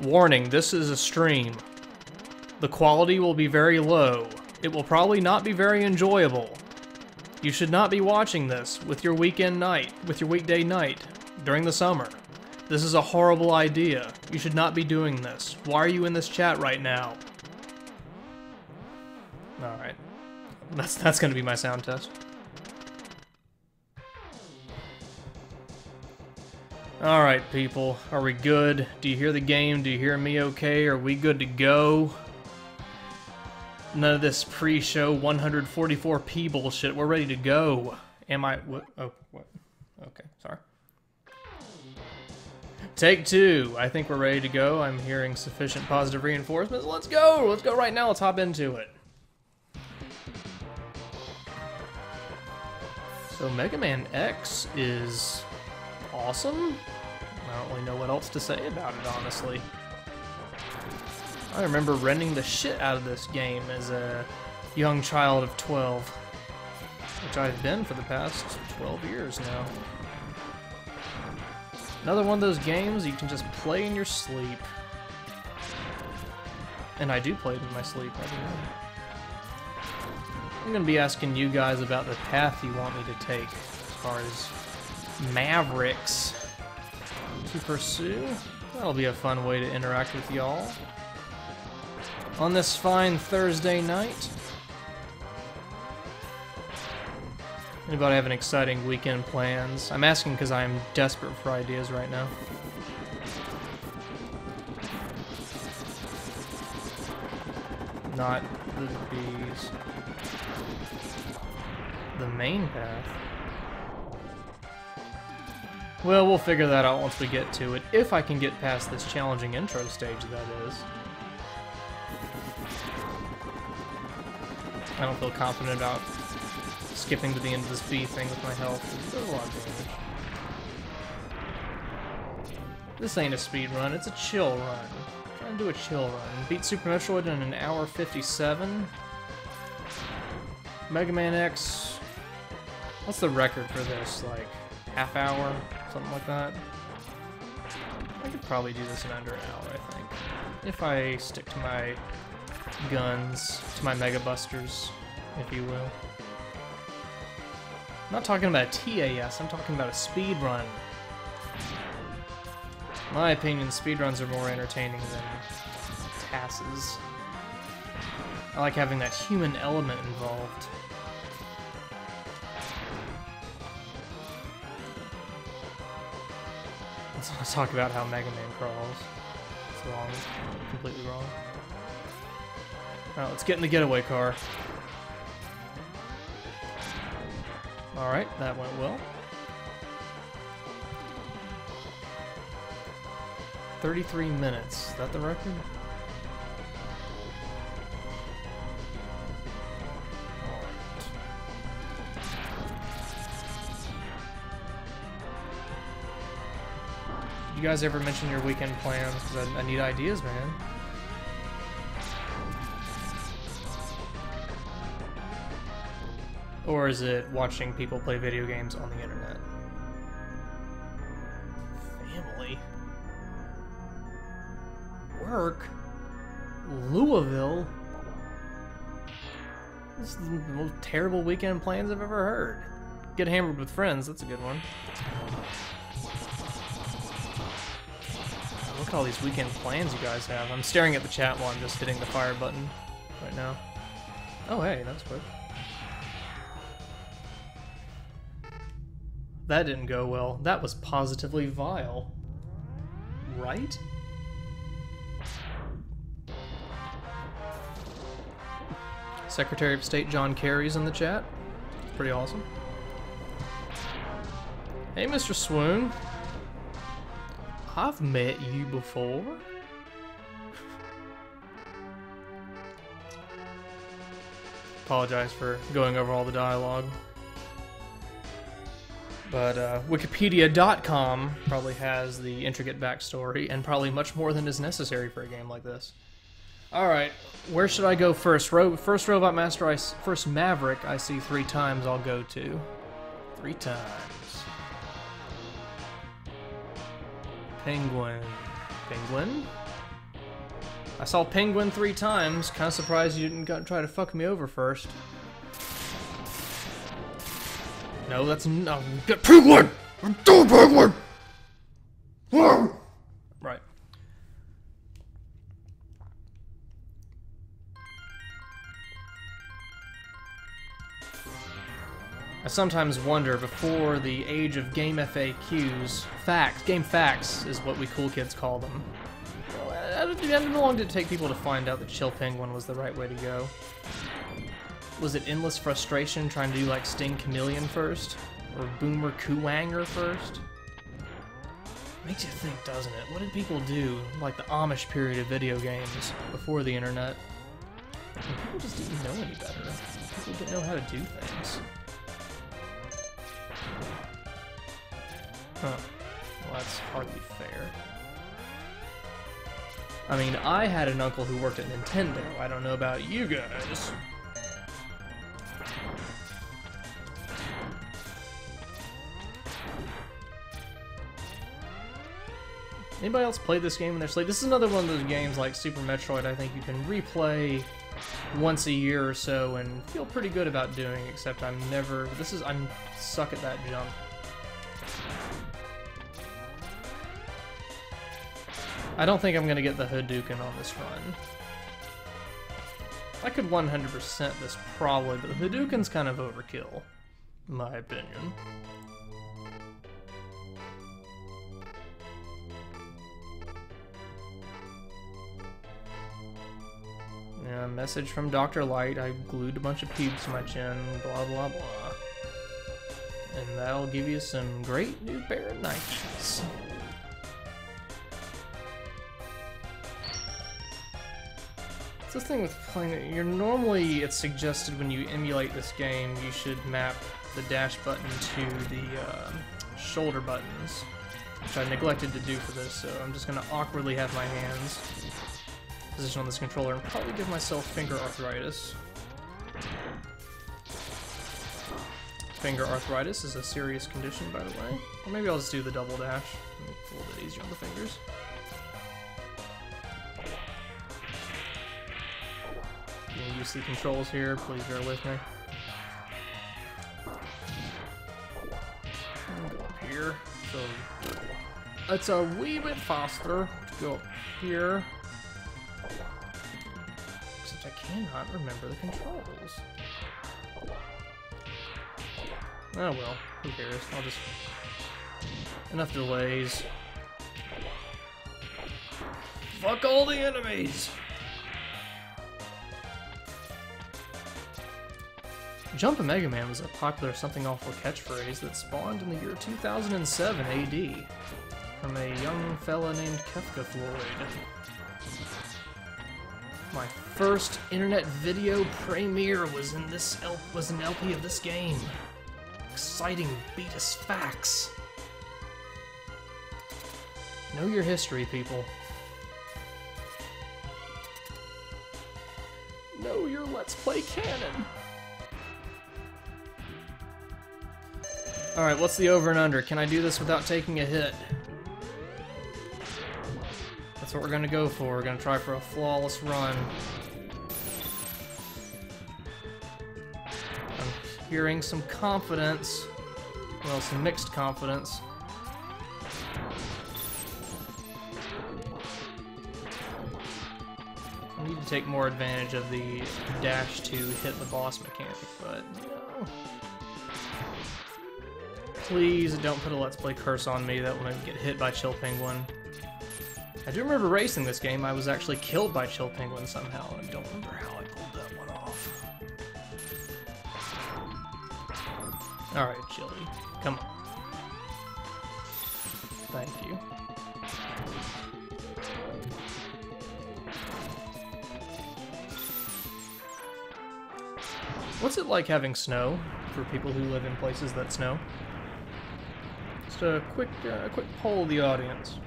Warning, this is a stream. The quality will be very low. It will probably not be very enjoyable. You should not be watching this with your weekend night, with your weekday night, during the summer. This is a horrible idea. You should not be doing this. Why are you in this chat right now? Alright. That's gonna be my sound test. Alright, people. Are we good? Do you hear the game? Do you hear me okay? Are we good to go? None of this pre-show 144p bullshit. We're ready to go. Am I... What? Oh, what? Okay, sorry. Take two. I think we're ready to go. I'm hearing sufficient positive reinforcements. Let's go! Let's go right now. Let's hop into it. So Mega Man X is awesome. I don't really know what else to say about it, honestly. I remember renting the shit out of this game as a young child of 12, which I've been for the past 12 years now. Another one of those games you can just play in your sleep. And I do play it in my sleep every night. I'm gonna be asking you guys about the path you want me to take as far as Mavericks to pursue. That'll be a fun way to interact with y'all on this fine Thursday night. Anybody have any exciting weekend plans? I'm asking because I'm desperate for ideas right now. Not the bees. The main path. Well, we'll figure that out once we get to it. If I can get past this challenging intro stage, that is. I don't feel confident about skipping to the end of this bee thing with my health. It does a lot of damage. This ain't a speed run, it's a chill run. I'm trying to do a chill run. Beat Super Metroid in an hour 57. Mega Man X. What's the record for this? Like, half hour? Something like that? I could probably do this in under an hour, I think. If I stick to my guns, to my Mega Busters, if you will. I'm not talking about a TAS, I'm talking about a speed run. In my opinion, speedruns are more entertaining than TASes. I like having that human element involved. Let's talk about how Mega Man crawls. It's wrong. Completely wrong. Alright, let's get in the getaway car. Alright, that went well. 33 minutes. Is that the record? You guys ever mention your weekend plans? Because I need ideas, man. Or is it watching people play video games on the internet? Family. Work? Louisville? This is the most terrible weekend plans I've ever heard. Get hammered with friends, that's a good one. Look at all these weekend plans you guys have. I'm staring at the chat while I'm just hitting the fire button right now. Oh hey, that's quick. That didn't go well. That was positively vile. Right? Secretary of State John Kerry's in the chat. Pretty awesome. Hey, Mr. Swoon. I've met you before. Apologize for going over all the dialogue. But Wikipedia.com probably has the intricate backstory, and probably much more than is necessary for a game like this. Alright, where should I go first? First Robot Master, first Maverick I see 3 times I'll go to. 3 times. Penguin. Penguin? I saw Penguin 3 times. Kind of surprised you didn't try to fuck me over first. No, that's no. Get Penguin! Do Penguin! Right. I sometimes wonder, before the age of game FAQs, game facts is what we cool kids call them. How long did it take people to find out that Chill Penguin was the right way to go? Was it endless frustration trying to do like Sting Chameleon first? Or Boomer Kuwanger first? Makes you think, doesn't it? What did people do, like the Amish period of video games, before the internet? And people just didn't know any better. People didn't know how to do things. Huh. Well, that's hardly fair. I mean, I had an uncle who worked at Nintendo. I don't know about you guys. Anybody else play this game in their sleep? This is another one of those games like Super Metroid I think you can replay once a year or so and feel pretty good about doing, except I'm suck at that jump. I don't think I'm gonna get the Hadouken on this run. I could 100% this probably, but the Hadouken's kind of overkill, in my opinion. Yeah, message from Dr. Light, I glued a bunch of pubes to my chin, blah blah blah. And that'll give you some great new pair of Nikes. It's the thing with playing it, it's suggested when you emulate this game, you should map the dash button to the shoulder buttons, which I neglected to do for this, so I'm just gonna awkwardly have my hands positioned on this controller and probably give myself finger arthritis. Finger arthritis is a serious condition, by the way. Or maybe I'll just do the double dash. It's a little bit easier on the fingers. You use the controls here, please bear with me. Go up here. So it's a wee bit faster to go up here. Except I cannot remember the controls. Oh well, who cares? I'll just... Enough delays. Fuck all the enemies! Jump a Mega Man was a popular something awful catchphrase that spawned in the year 2007 AD from a young fella named Kefka Floyd. My first internet video premiere was in an LP of this game. Exciting Betus facts. Know your history, people. Know your Let's Play canon. Alright, what's the over and under? Can I do this without taking a hit? That's what we're gonna go for. We're gonna try for a flawless run. I'm hearing some confidence. Well, some mixed confidence. I need to take more advantage of the dash to hit the boss mechanic, but no. Please don't put a Let's Play curse on me that will make me get hit by Chill Penguin. I do remember racing this game. I was actually killed by Chill Penguin somehow. I don't remember how I pulled that one off. Alright, Chilly. Come on. Thank you. What's it like having snow for people who live in places that snow? Just a quick poll of the audience.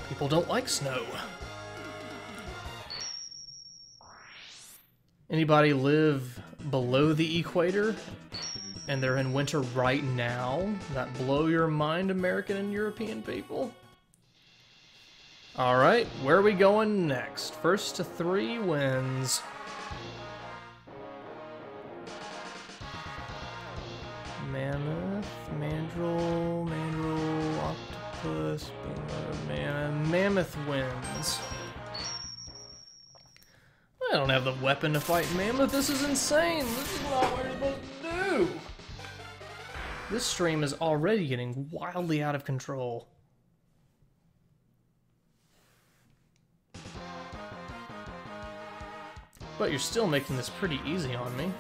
People don't like snow. Anybody live below the equator? And they're in winter right now? That blow your mind, American and European people? Alright, where are we going next? First to 3 wins. Mammoth, Mandrill, Octopus, Mammoth wins. I don't have the weapon to fight Mammoth. This is insane. This is not what you're supposed to do. This stream is already getting wildly out of control. But you're still making this pretty easy on me.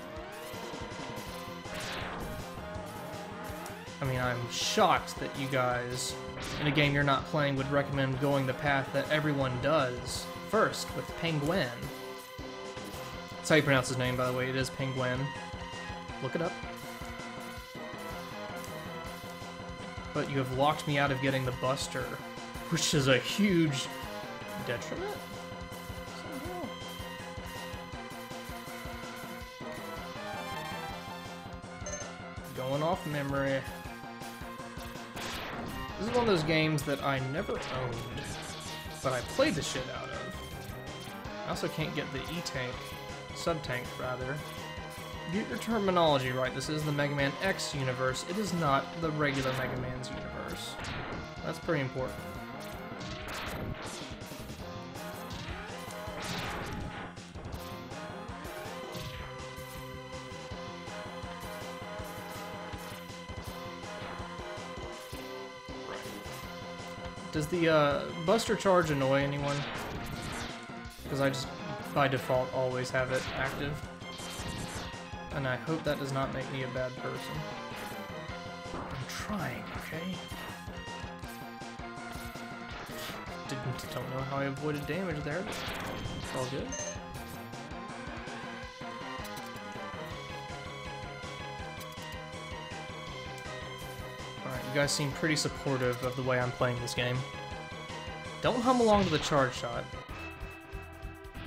I mean, I'm shocked that you guys, in a game you're not playing, would recommend going the path that everyone does first with Penguin. That's how you pronounce his name, by the way. It is Penguin. Look it up. But you have locked me out of getting the Buster, which is a huge detriment. Somehow. Going off memory. This is one of those games that I never owned, but I played the shit out of. I also can't get the E-Tank, sub-tank rather. Get your terminology right. This is the Mega Man X universe. It is not the regular Mega Man's universe. That's pretty important. Does the Buster Charge annoy anyone? Because I just, by default, always have it active. And I hope that does not make me a bad person. I'm trying, okay? Don't know how I avoided damage there, but it's all good. Alright, you guys seem pretty supportive of the way I'm playing this game. Don't hum along to the charge shot.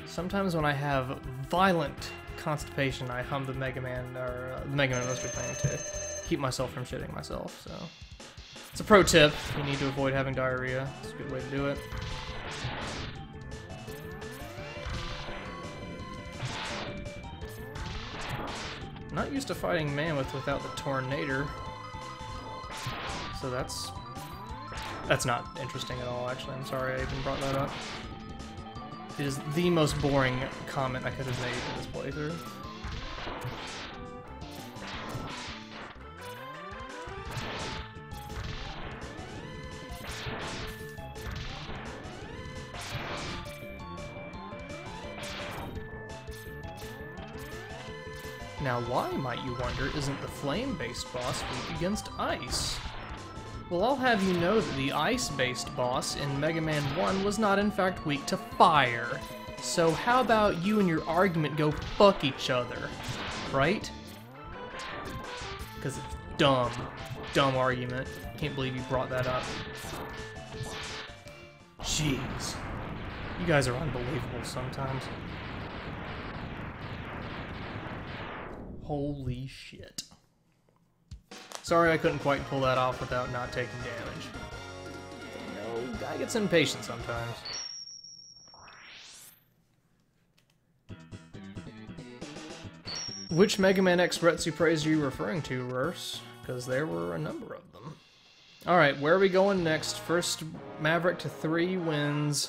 Sometimes when I have violent constipation, I hum the Mega Man, or the Mega Man Buster thing to keep myself from shitting myself, so. It's a pro tip. You need to avoid having diarrhea. It's a good way to do it. I'm not used to fighting Mammoth without the Tornado. So that's not interesting at all, actually. I'm sorry I even brought that up. It is the most boring comment I could have made in this playthrough. Now why, might you wonder, isn't the flame-based boss weak against ice? Well, I'll have you know that the ice-based boss in Mega Man 1 was not in fact weak to fire. So how about you and your argument go fuck each other, right? Because it's dumb. Dumb argument. Can't believe you brought that up. Jeez. You guys are unbelievable sometimes. Holy shit. Sorry I couldn't quite pull that off without not taking damage. You know, guy gets impatient sometimes. Which Mega Man X Retsu praise are you referring to, Rurs? Because there were a number of them. Alright, where are we going next? First Maverick to 3 wins.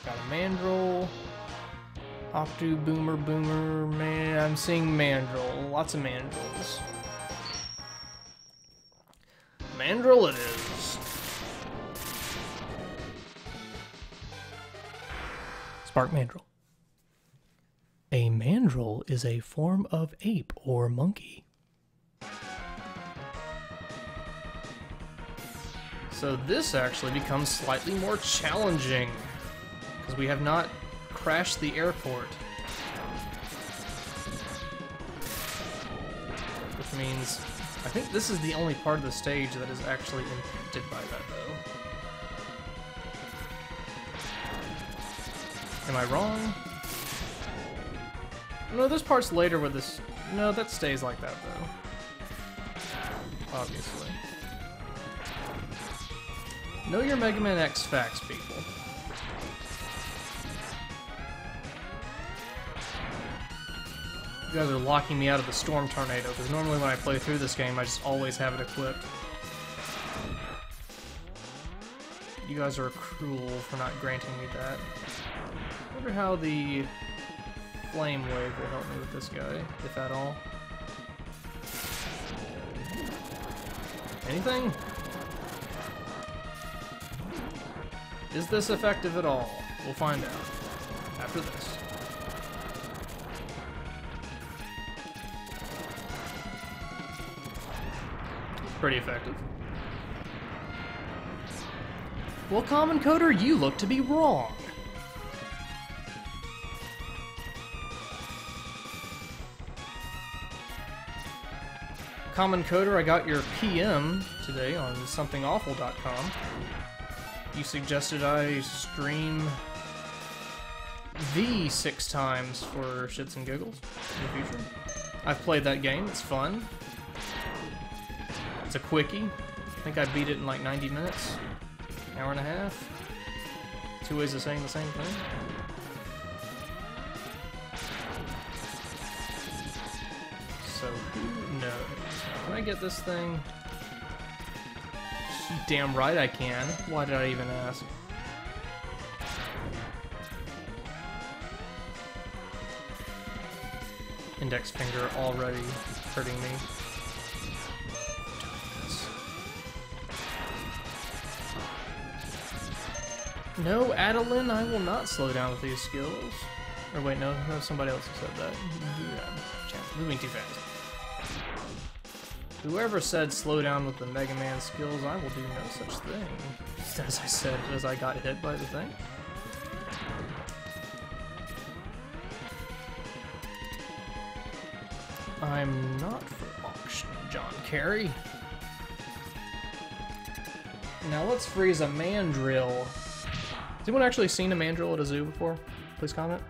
Got a Mandrill. Octo, Boomer, man, I'm seeing Mandrill. Lots of Mandrills. Mandrill it is. Spark Mandrill. A mandrill is a form of ape or monkey. So this actually becomes slightly more challenging, because we have not crashed the airport. Which means, I think this is the only part of the stage that is actually impacted by that, though. Am I wrong? No, this part's later with this. No, that stays like that though. Obviously. Know your Mega Man X facts, people. You guys are locking me out of the Storm Tornado, because normally when I play through this game, I just always have it equipped. You guys are cruel for not granting me that. I wonder how the Flame Wave will help me with this guy, if at all. Anything? Is this effective at all? We'll find out after this. Pretty effective. Well, Common Coder, you look to be wrong. Common Coder, I got your PM today on somethingawful.com. You suggested I stream V 6 times for shits and giggles in the future. I've played that game, it's fun. It's a quickie. I think I beat it in like 90 minutes. An hour and a half. 2 ways of saying the same thing. So who knows? Can I get this thing? Damn right I can. Why did I even ask? Index finger already hurting me. No, Adeline, I will not slow down with these skills. Or wait, no, somebody else said that. Yeah, moving too fast. Whoever said slow down with the Mega Man skills, I will do no such thing. As I said, as I got hit by the thing. I'm not for auction, John Kerry. Now let's freeze a MANDRILL. Has anyone actually seen a MANDRILL at a zoo before? Please comment.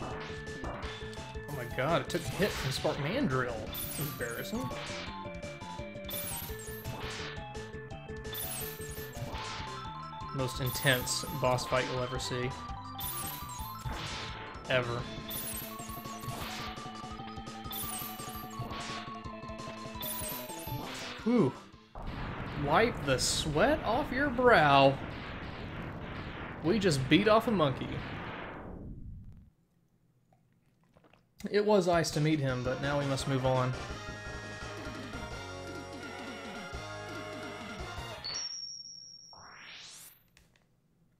Oh my god, it took a hit from Spark MANDRILL. Embarrassing. Most intense boss fight you'll ever see. Ever. Whew. Wipe the sweat off your brow. We just beat off a monkey. It was nice to meet him, but now we must move on.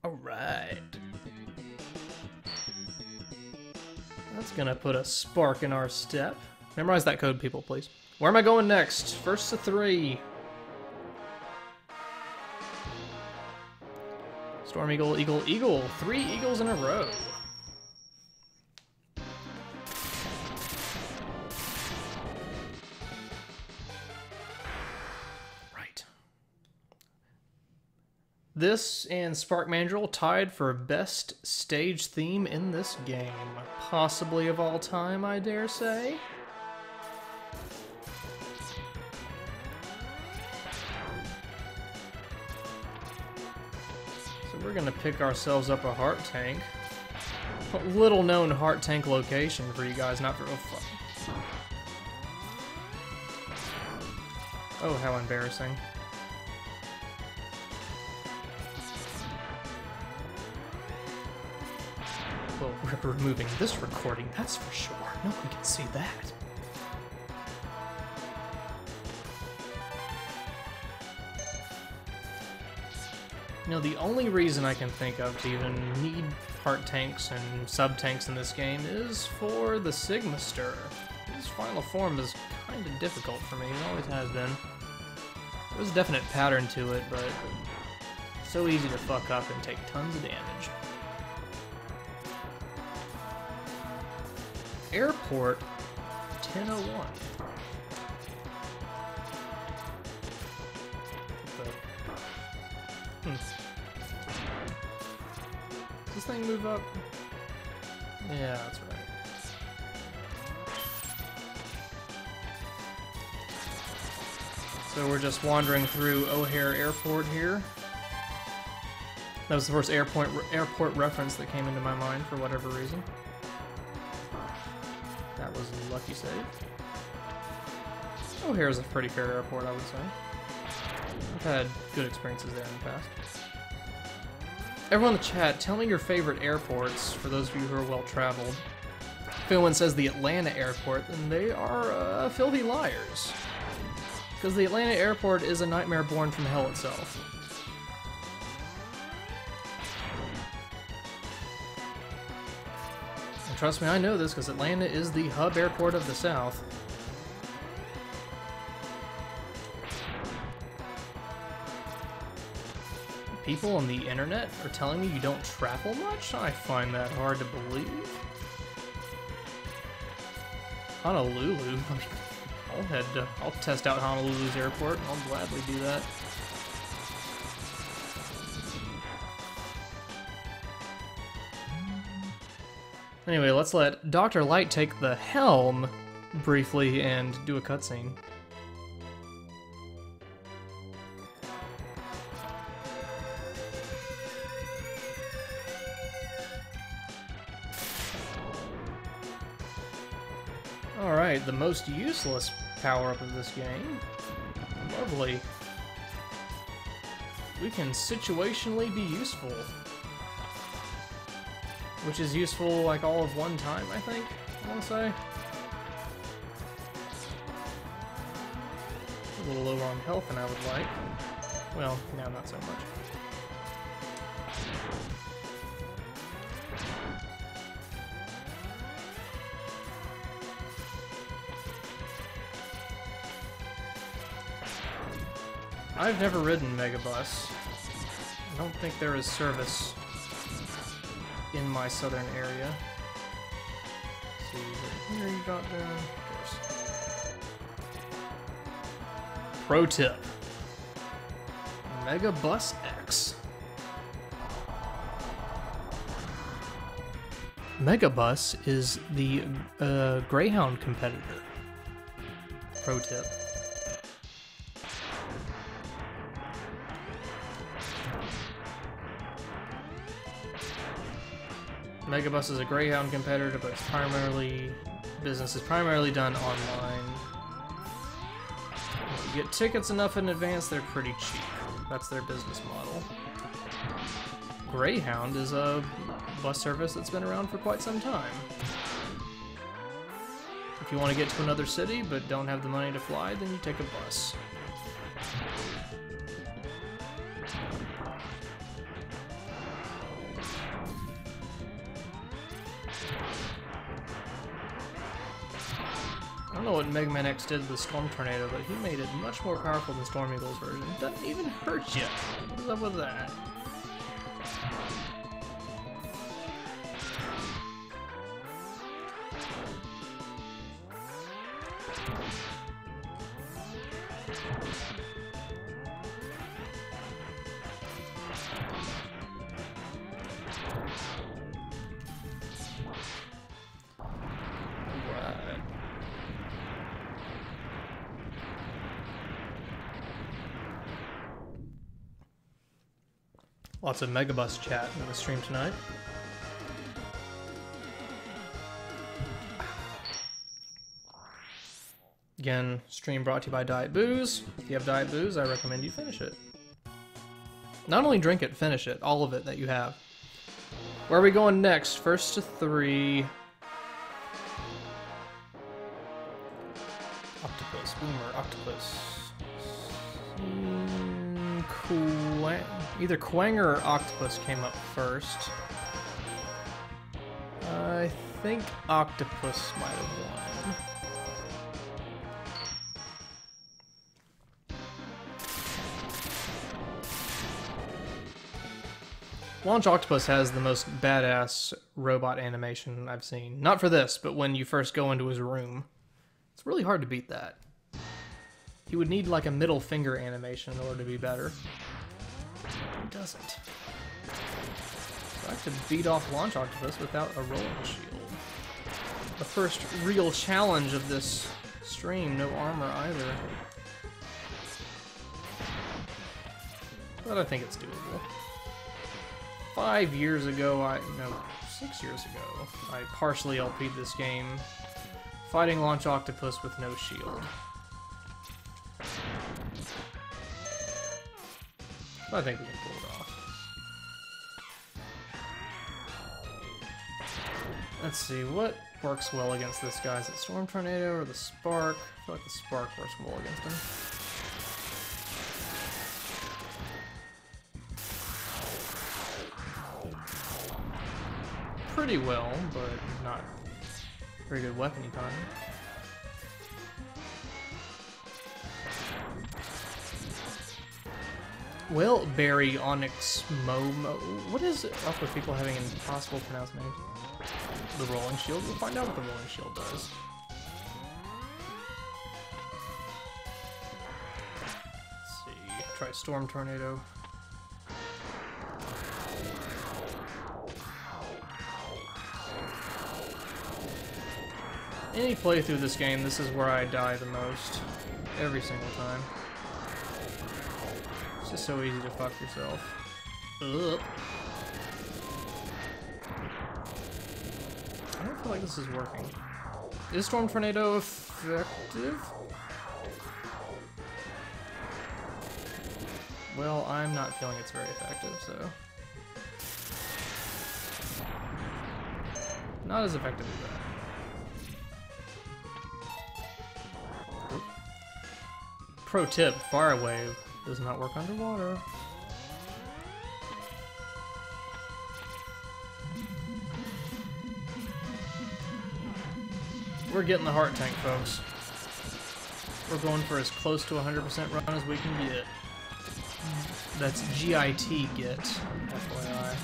Alright. That's gonna put a spark in our step. Memorize that code, people, please. Where am I going next? First to 3. Storm Eagle, Eagle, Eagle. 3 eagles in a row. Right. This and Spark MANDRILL tied for best stage theme in this game. Possibly of all time, I dare say. We're gonna pick ourselves up a heart tank. A little known heart tank location for you guys, not for oh fuck. Oh, how embarrassing. Well, we're removing this recording, that's for sure. No one can see that. You know, the only reason I can think of to even need heart tanks and sub-tanks in this game is for the Sigma Stir. His final form is kind of difficult for me, it always has been. There's a definite pattern to it, but it's so easy to fuck up and take tons of damage. Airport 1001. Does this thing move up? Yeah, that's right. So we're just wandering through O'Hare Airport here. That was the first airport reference that came into my mind for whatever reason. That was a lucky save. O'Hare is a pretty fair airport, I would say. I've had good experiences there in the past. Everyone in the chat, tell me your favorite airports, for those of you who are well-traveled. If anyone says the Atlanta airport, then they are filthy liars. Because the Atlanta airport is a nightmare born from hell itself. And trust me, I know this, because Atlanta is the hub airport of the South. People on the internet are telling me you don't travel much? I find that hard to believe. Honolulu? I'll test out Honolulu's airport, and I'll gladly do that. Anyway, let's let Dr. Light take the helm briefly and do a cutscene. Alright, the most useless power-up of this game. Lovely. We can situationally be useful. Which is useful like all of one time, I think, I want to say. A little lower on health than I would like. Well, now not so much. I've never ridden Megabus. I don't think there is service in my southern area. Let's see, here you drop down, of course. Pro tip. Megabus X. Megabus is the Greyhound competitor. Pro tip. Megabus is a Greyhound competitor, but business is primarily done online. If you get tickets enough in advance, they're pretty cheap. That's their business model. Greyhound is a bus service that's been around for quite some time. If you want to get to another city but don't have the money to fly, then you take a bus. I don't know what Mega Man X did to the Storm Tornado, but he made it much more powerful than Storm Eagle's version. It doesn't even hurt you. What is up with that? Lots of Megabus chat in the stream tonight. Again, stream brought to you by Diet Booze. If you have Diet Booze, I recommend you finish it. Not only drink it, finish it. All of it that you have. Where are we going next? First to 3. Octopus. Boomer. Octopus. Either Quanger or Octopus came up first. I think Octopus might have won. Launch Octopus has the most badass robot animation I've seen. Not for this, but when you first go into his room. It's really hard to beat that. He would need like a middle finger animation in order to be better. doesn't. So I could beat off Launch Octopus without a rolling shield. The first real challenge of this stream, no armor either. But I think it's doable. 5 years ago, no, 6 years ago, I partially LP'd this game, fighting Launch Octopus with no shield. But I think we can pull it off. Let's see, what works well against this guy? Is it Storm Tornado or the Spark? I feel like the Spark works well against him. Pretty well, but not very good weapon economy. Well, Barry, Onyx, Momo. What is it up with people having impossible to pronounce names? The Rolling Shield? We'll find out what the Rolling Shield does. Let's see. Try Storm Tornado. Any playthrough of this game, this is where I die the most. Every single time. It's just so easy to fuck yourself. Ugh. I don't feel like this is working. Is Storm Tornado effective? Well, I'm not feeling it's very effective, so... Not as effective as that. Pro tip, Fire Wave does not work underwater. We're getting the heart tank, folks. We're going for as close to 100% run as we can get. That's GIT get, FYI.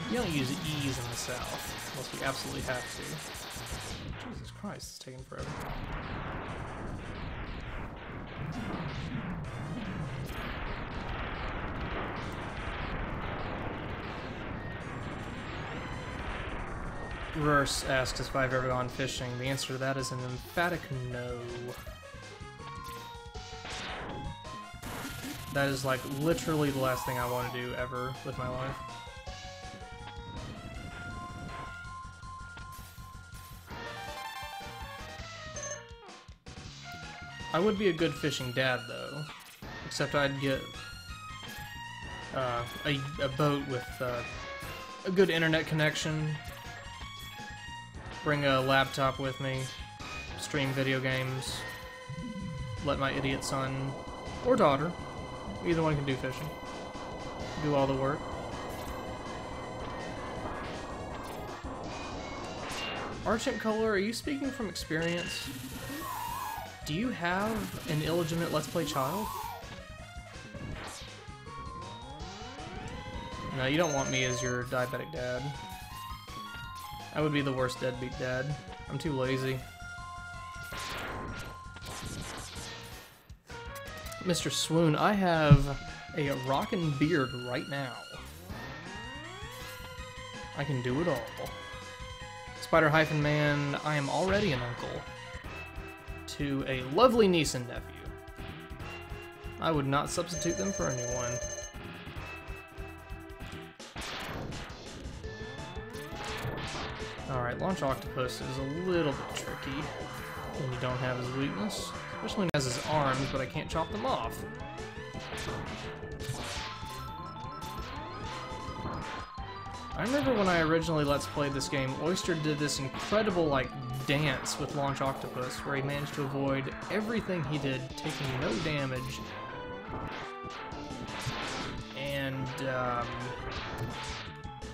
You don't use E's in the South, unless we absolutely have to. Jesus Christ, it's taking forever. Verse asks if I've ever gone fishing. The answer to that is an emphatic no. That is like literally the last thing I want to do ever with my life. I would be a good fishing dad though, except I'd get a boat with a good internet connection. Bring a laptop with me, stream video games, let my idiot son, or daughter, either one can do fishing, do all the work. Argent Color, are you speaking from experience? Do you have an illegitimate Let's Play child? No, you don't want me as your diabetic dad. I would be the worst deadbeat dad. I'm too lazy. Mr. Swoon, I have a rockin' beard right now. I can do it all. Spider-Man, I am already an uncle to a lovely niece and nephew. I would not substitute them for anyone. Alright, Launch Octopus is a little bit tricky when you don't have his weakness. Especially when he has his arms, but I can't chop them off. I remember when I originally Let's Played this game, Oyster did this incredible, like, dance with Launch Octopus, where he managed to avoid everything he did, taking no damage. And,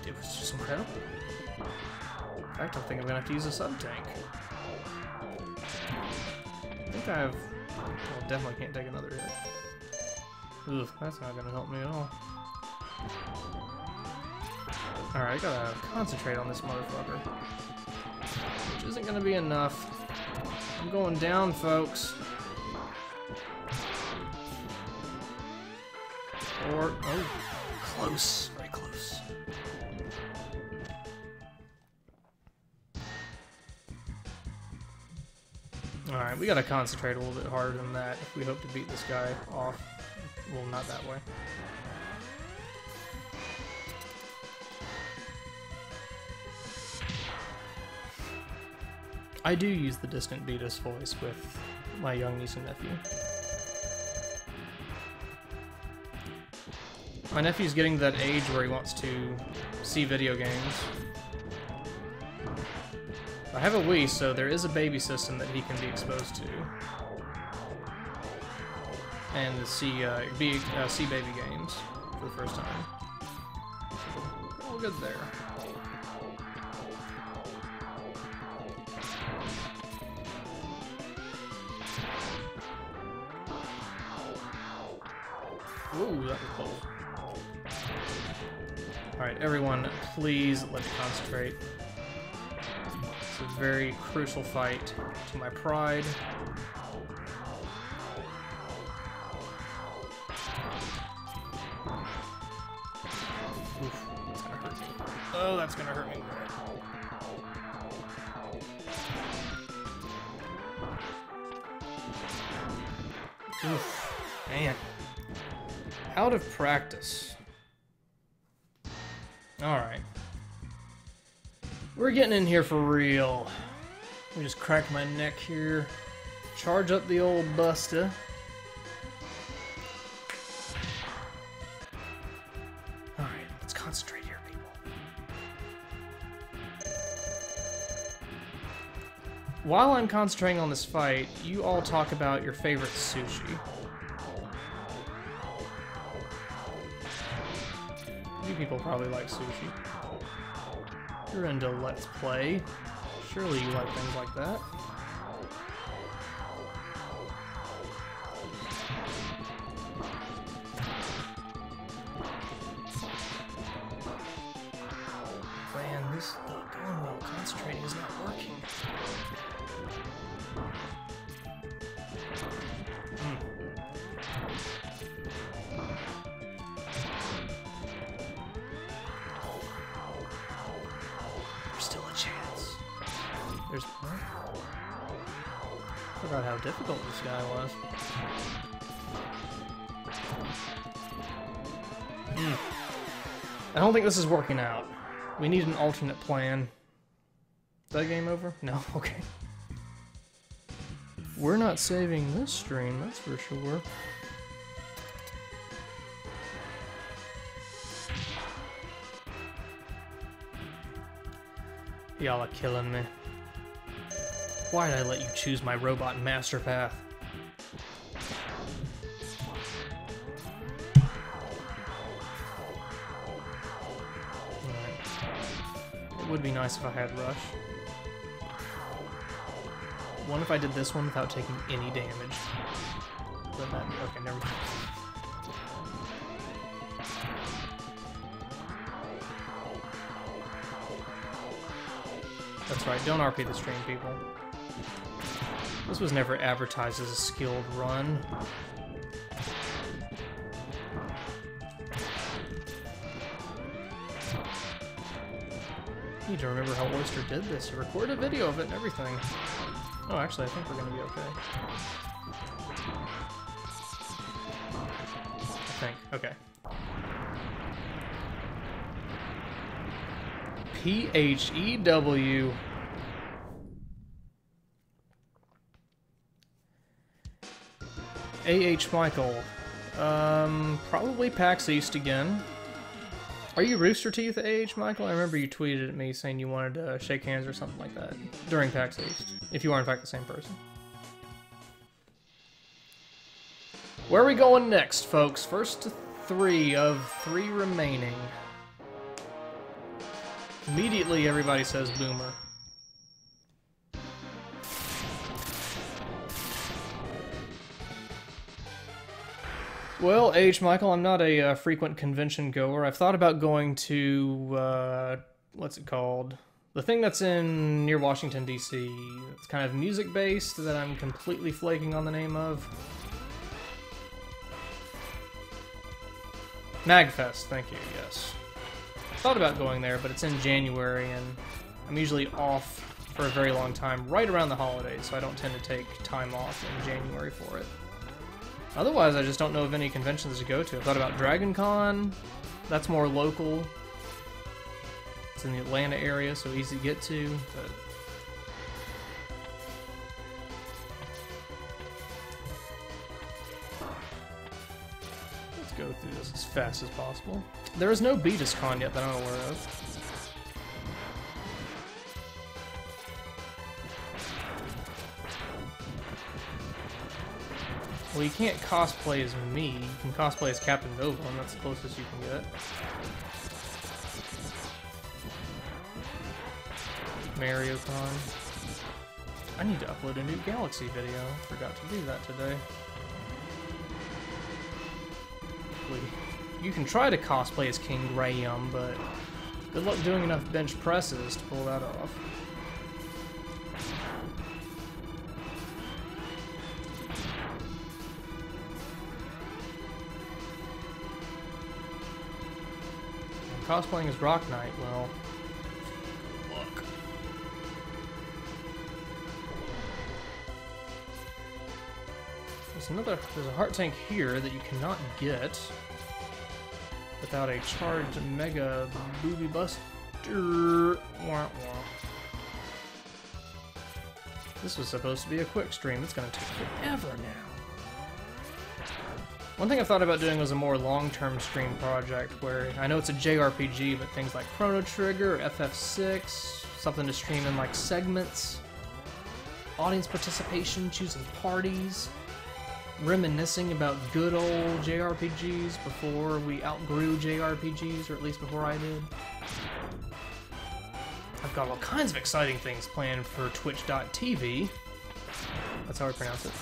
it was just incredible. In fact, I think I'm gonna have to use a sub-tank. I think I've... Well, definitely can't take another hit. Ugh, that's not gonna help me at all. Alright, I gotta concentrate on this motherfucker. Which isn't gonna be enough. I'm going down, folks. Or, oh, close, very close. Alright, we gotta concentrate a little bit harder than that if we hope to beat this guy off. Well, not that way. I do use the distant Betus voice with my young niece and nephew. My nephew's getting to that age where he wants to see video games. I have a Wii, so there is a baby system that he can be exposed to. And see baby games for the first time. So, all good there. Ooh, that was cold. Alright, everyone, please let me concentrate. It's a very crucial fight to my pride. Oof, that's gonna hurt me. Oh, that's gonna hurt me. Oof, man. Out of practice. Alright. We're getting in here for real. Let me just crack my neck here. Charge up the old Busta. Alright, let's concentrate here, people. While I'm concentrating on this fight, you all talk about your favorite sushi. You people probably like sushi. You're into Let's Play. Surely you like things like that. Man, this is not going well. Concentrating is not working. There's more. Forgot how difficult this guy was. I don't think this is working out. We need an alternate plan. Is that game over? No? Okay. We're not saving this stream, that's for sure. Y'all are killing me. Why did I let you choose my robot master path? Alright. It would be nice if I had rush. What if I did this one without taking any damage? Wouldn't that be okay? Never mind. That's right, don't RP the stream, people. This was never advertised as a skilled run. I need to remember how Oyster did this. He recorded a video of it and everything. Oh, actually, I think we're gonna be okay. I think. Okay. PHEW. AH Michael. Probably PAX East again. Are you Rooster Teeth, AH Michael? I remember you tweeted at me saying you wanted to shake hands or something like that during PAX East. If you are in fact the same person. Where are we going next, folks? First to 3 of 3 remaining. Immediately everybody says Boomer. Well, H. Michael, I'm not a frequent convention goer. I've thought about going to, what's it called? The thing that's in near Washington, D.C. It's kind of music-based that I'm completely flaking on the name of. Magfest, thank you, yes. I thought about going there, but it's in January, and I'm usually off for a very long time, right around the holidays, so I don't tend to take time off in January for it. Otherwise, I just don't know of any conventions to go to. I thought about Dragon Con. That's more local. It's in the Atlanta area, so easy to get to, but... Let's go through this as fast as possible. There is no Betus Con yet that I'm aware of. Well, you can't cosplay as me. You can cosplay as Captain Nova, and that's the closest you can get. Mario Con. I need to upload a new Galaxy video. Forgot to do that today. You can try to cosplay as King Graham, but good luck doing enough bench presses to pull that off. Cosplaying as Rock Knight, well, good luck. There's a heart tank here that you cannot get without a charged Mega Booby Buster. Wah, wah. This was supposed to be a quick stream. It's going to take forever now. One thing I thought about doing was a more long-term stream project where I know it's a JRPG, but things like Chrono Trigger or FF6, something to stream in like segments, audience participation, choosing parties, reminiscing about good old JRPGs before we outgrew JRPGs, or at least before I did. I've got all kinds of exciting things planned for Twitch.tv. That's how I pronounce it.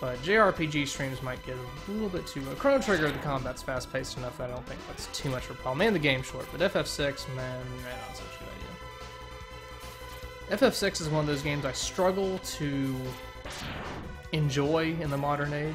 But JRPG streams might get a little bit too... Chrono Trigger, the combat's fast-paced enough that I don't think that's too much of a problem. And the game's short, but FF6, man, not such a good idea. FF6 is one of those games I struggle to enjoy in the modern age.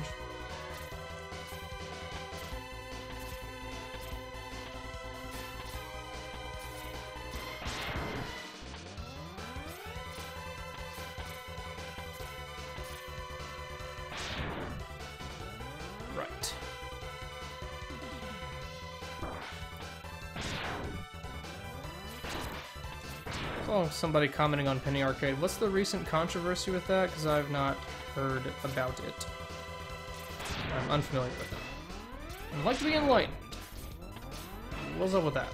Somebody commenting on Penny Arcade. What's the recent controversy with that? Because I've not heard about it. I'm unfamiliar with it. I'd like to be enlightened. What's up with that?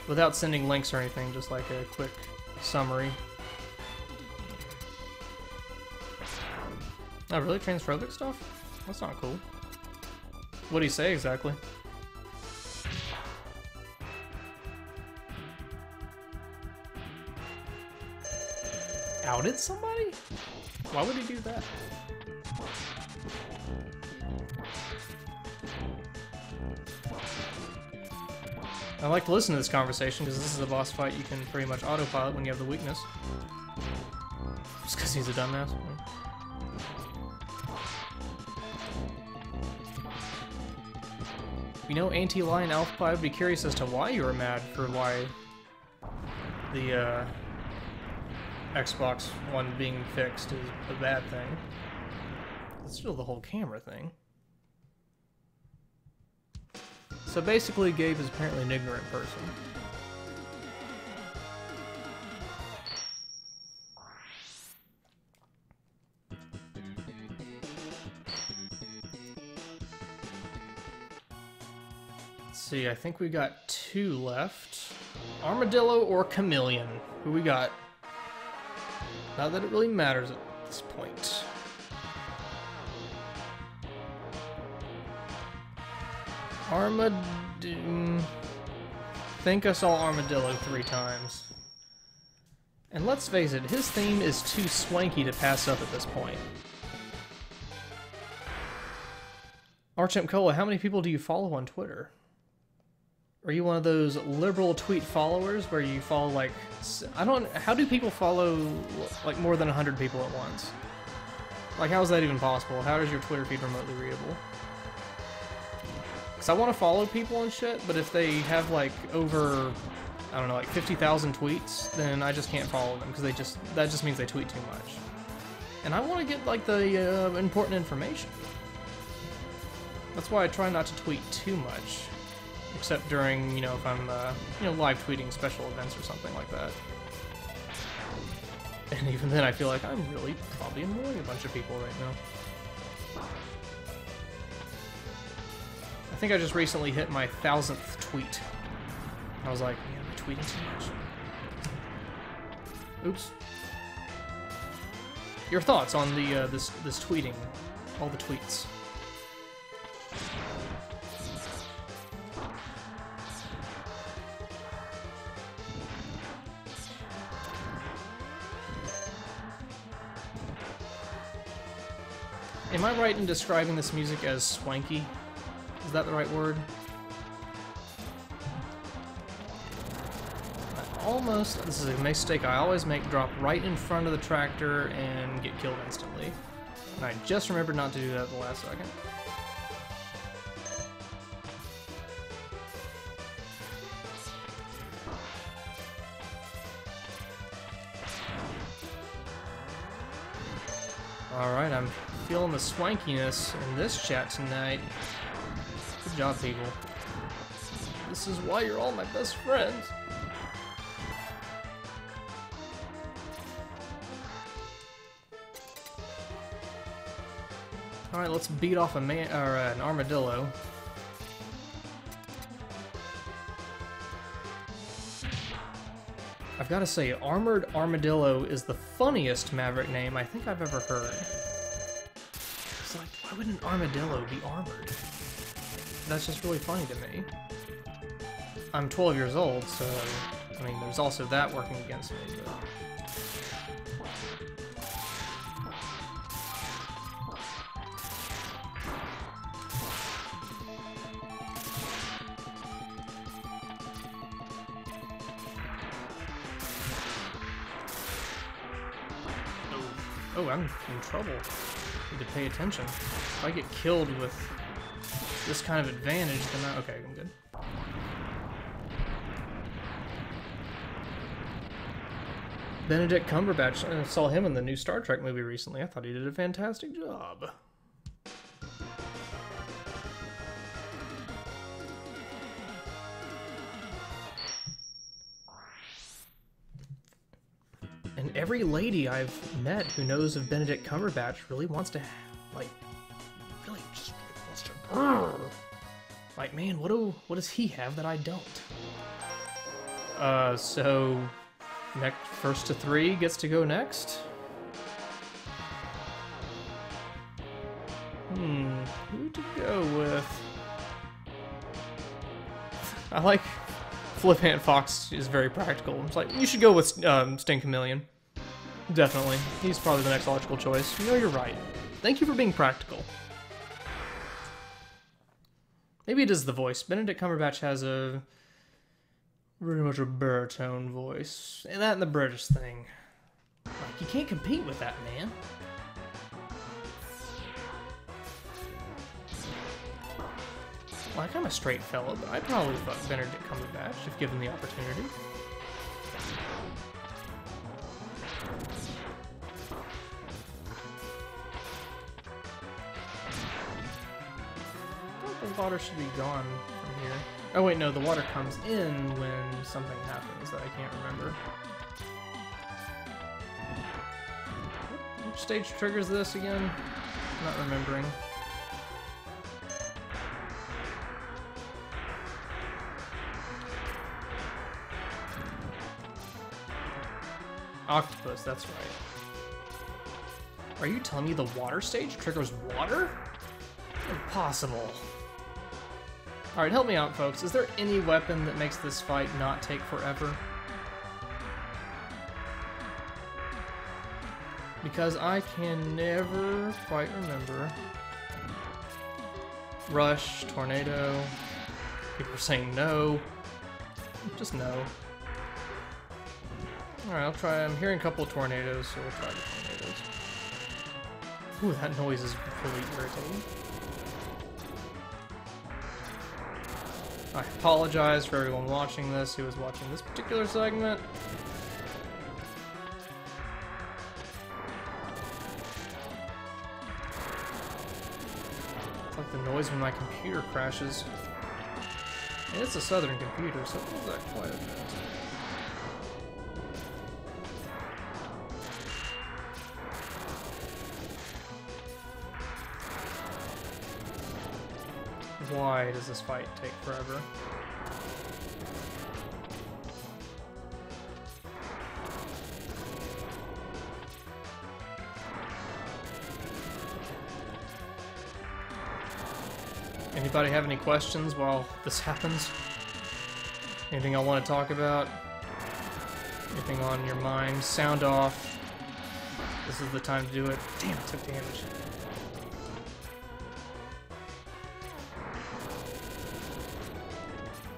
Without sending links or anything, just like a quick summary. Oh, really? Transphobic stuff? That's not cool. What do you say exactly? Outed somebody? Why would he do that? I like to listen to this conversation because this is a boss fight you can pretty much autopilot when you have the weakness. Just because he's a dumbass. You know, Anti-Lion Alpha, I'd be curious as to why you were mad for why the Xbox One being fixed is a bad thing. It's still the whole camera thing. So basically, Gabe is apparently an ignorant person. Let's see, I think we got 2 left. Armadillo or Chameleon? Who we got? Not that it really matters at this point. Think I saw Armadillo 3 times. And let's face it, his theme is too swanky to pass up at this point. Archimp Cola, how many people do you follow on Twitter? Are you one of those liberal tweet followers where you follow like... how do people follow like more than 100 people at once? Like, how is that even possible? How is your Twitter feed remotely readable? Because I want to follow people and shit, but if they have, like, over, I don't know, like 50,000 tweets, then I just can't follow them, because that just means they tweet too much. And I want to get, like, the important information. That's why I try not to tweet too much. Except during, you know, if I'm, you know, live tweeting special events or something like that. And even then I feel like I'm really probably annoying a bunch of people right now. I think I just recently hit my 1000th tweet. I was like, man, I'm tweeting too much. Oops. Your thoughts on the this tweeting, all the tweets? Am I right in describing this music as swanky? Is that the right word? This is a mistake I always make, drop right in front of the tractor and get killed instantly. And I just remembered not to do that at the last second. Alright, I'm feeling the swankiness in this chat tonight. Good job, people. This is why you're all my best friends. Alright, let's beat off an armadillo. I've got to say, Armored Armadillo is the funniest Maverick name I think I've ever heard. It's like, why would an armadillo be armored? That's just really funny to me. I'm 12 years old, so, I mean, there's also that working against me, but... Oh, I'm in trouble. Need to pay attention. If I get killed with this kind of advantage, then okay, I'm good. Benedict Cumberbatch, I saw him in the new Star Trek movie recently. I thought he did a fantastic job. And every lady I've met who knows of Benedict Cumberbatch really wants to, like, really just wants to, like, man, what does he have that I don't? So, first to 3 gets to go next? Who to go with? I like... Flip-Hand Fox is very practical. It's like, you should go with Sting Chameleon. Definitely. He's probably the next logical choice. You know, you're right. Thank you for being practical. Maybe it is the voice. Benedict Cumberbatch has a... very much a baritone voice. And that and the British thing. Like, you can't compete with that, man. Like, I'm a straight fella, but I'd probably fuck Benedict Cumberbatch if given the opportunity. I thought the water should be gone from here. Oh wait, no, the water comes in when something happens that I can't remember. Which stage triggers this again? I'm not remembering. Octopus, that's right. Are you telling me the water stage triggers water? Impossible. Alright, help me out, folks. Is there any weapon that makes this fight not take forever? Because I can never quite remember. Rush, tornado. People are saying no. Just no. Alright, I'll try. I'm hearing a couple of tornadoes, so we'll try the tornadoes. Ooh, that noise is really irritating. I apologize for everyone watching this who was watching this particular segment. It's like the noise when my computer crashes. And it's a Southern computer, so it does that quite a bit. Why does this fight take forever? Anybody have any questions while this happens? Anything I want to talk about? Anything on your mind? Sound off. This is the time to do it. Damn, it took damage.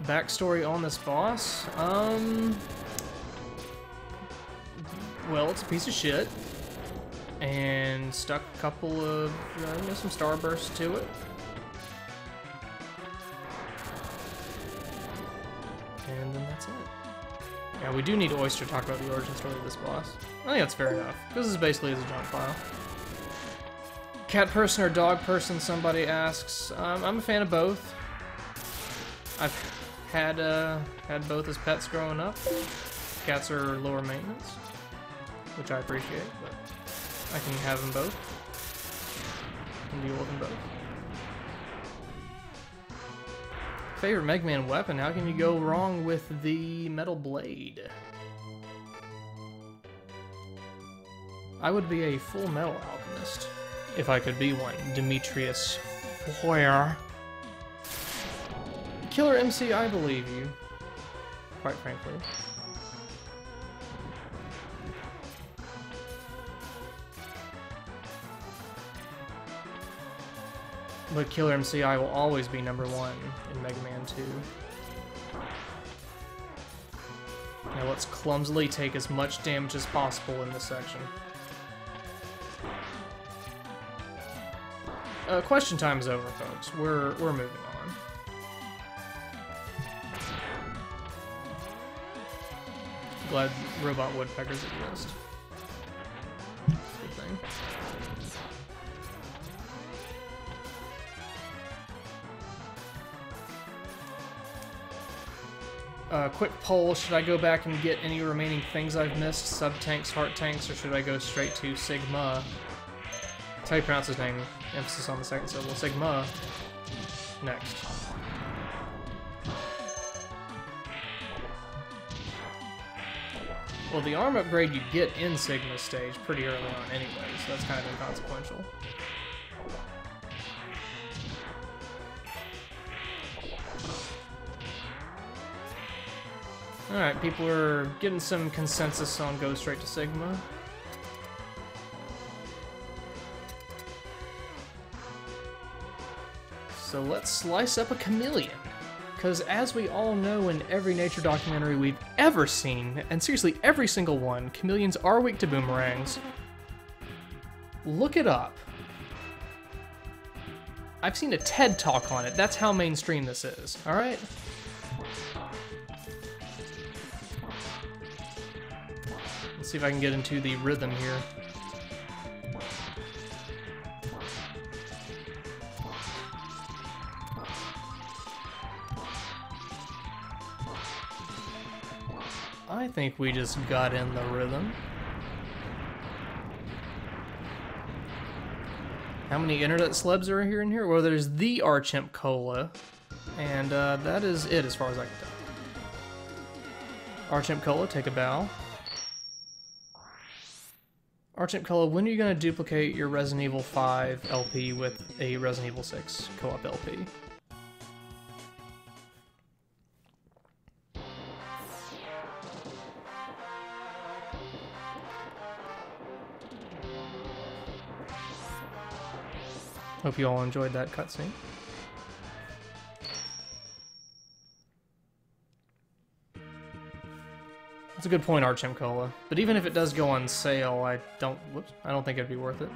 Backstory on this boss? Well, it's a piece of shit. And stuck a couple of, some starbursts to it. And then that's it. Yeah, we do need Oyster to talk about the origin story of this boss. I think that's fair enough. This is basically his junk file. Cat person or dog person, somebody asks. I'm a fan of both. I've had both as pets growing up. Cats are lower maintenance, which I appreciate, but I can have them both. And deal with them both. Favorite Mega Man weapon? How can you go wrong with the metal blade? I would be a full metal alchemist if I could be one. Demetrius Foyer. Killer MC, I believe you. Quite frankly. But Killer MCI will always be #1 in Mega Man 2. Now let's clumsily take as much damage as possible in this section. Question time is over, folks. We're moving on. Glad robot woodpeckers exist. Good thing. Quick poll, should I go back and get any remaining things I've missed? Sub-tanks, heart tanks, or should I go straight to Sigma? That's how you pronounce his name. Emphasis on the second syllable. Sigma. Next. Well, the arm upgrade you get in Sigma stage pretty early on anyway, so that's kind of inconsequential. Alright, people are getting some consensus on go straight to Sigma. So let's slice up a chameleon. Because as we all know in every nature documentary we've ever seen, and seriously every single one, chameleons are weak to boomerangs. Look it up. I've seen a TED talk on it. That's how mainstream this is, alright? Let's see if I can get into the rhythm here. I think we just got in the rhythm. How many internet celebs are here in here? Well, there's the Archimp Cola, and that is it as far as I can tell. Archimp Cola, take a bow. Archimp Cola, when are you going to duplicate your Resident Evil 5 LP with a Resident Evil 6 co-op LP? Hope you all enjoyed that cutscene. That's a good point, Archimp Cola. But even if it does go on sale, I don't think it'd be worth it.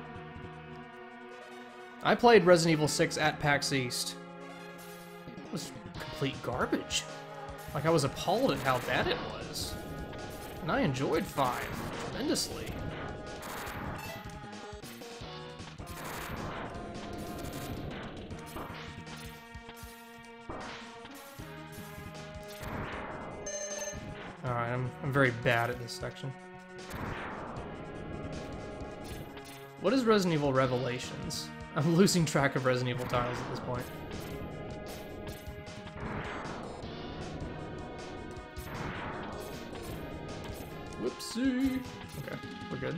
I played Resident Evil 6 at PAX East. It was complete garbage. Like, I was appalled at how bad it was. And I enjoyed 5 tremendously. Alright, I'm very bad at this section. What is Resident Evil Revelations? I'm losing track of Resident Evil titles at this point. Whoopsie. Okay, we're good.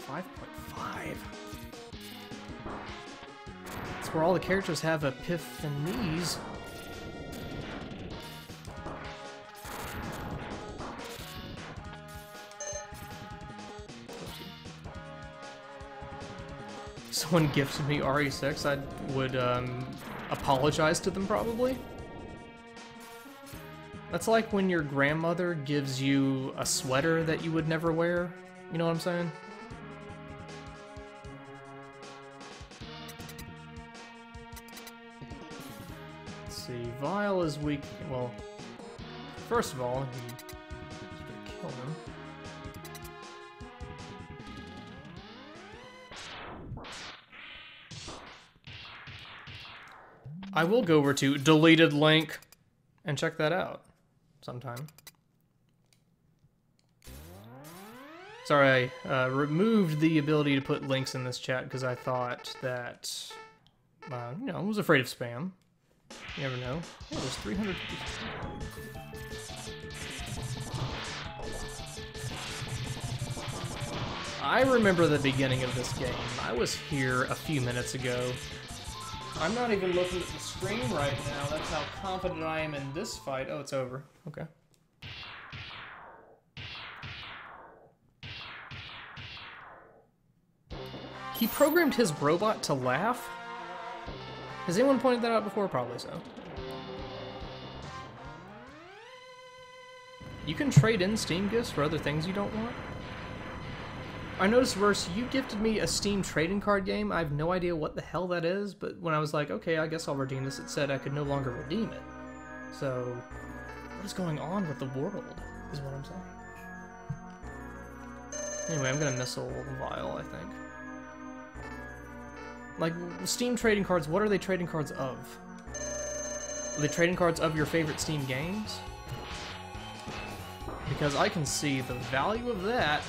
5.5. It's where all the characters have epiphanies. Someone gifted me RE6, I would apologize to them probably. That's like when your grandmother gives you a sweater that you would never wear. You know what I'm saying? Let's see, Vile is weak. Well, first of all, he's gonna kill him. I will go over to deleted link and check that out sometime. Sorry, I removed the ability to put links in this chat because I thought that, you know, I was afraid of spam. You never know. Oh, there's 300 I remember the beginning of this game. I was here a few minutes ago. I'm not even looking at the screen right now. That's how confident I am in this fight. Oh, it's over. Okay. He programmed his robot to laugh? Has anyone pointed that out before? Probably so. You can trade in Steam gifts for other things you don't want? I noticed, Verse, you gifted me a Steam trading card game. I have no idea what the hell that is, but when I was like, okay, I guess I'll redeem this, it said I could no longer redeem it. So, what is going on with the world, is what I'm saying. Anyway, I'm gonna missile Vile, I think. Like, Steam trading cards, what are they trading cards of? Are they trading cards of your favorite Steam games? Because I can see the value of that.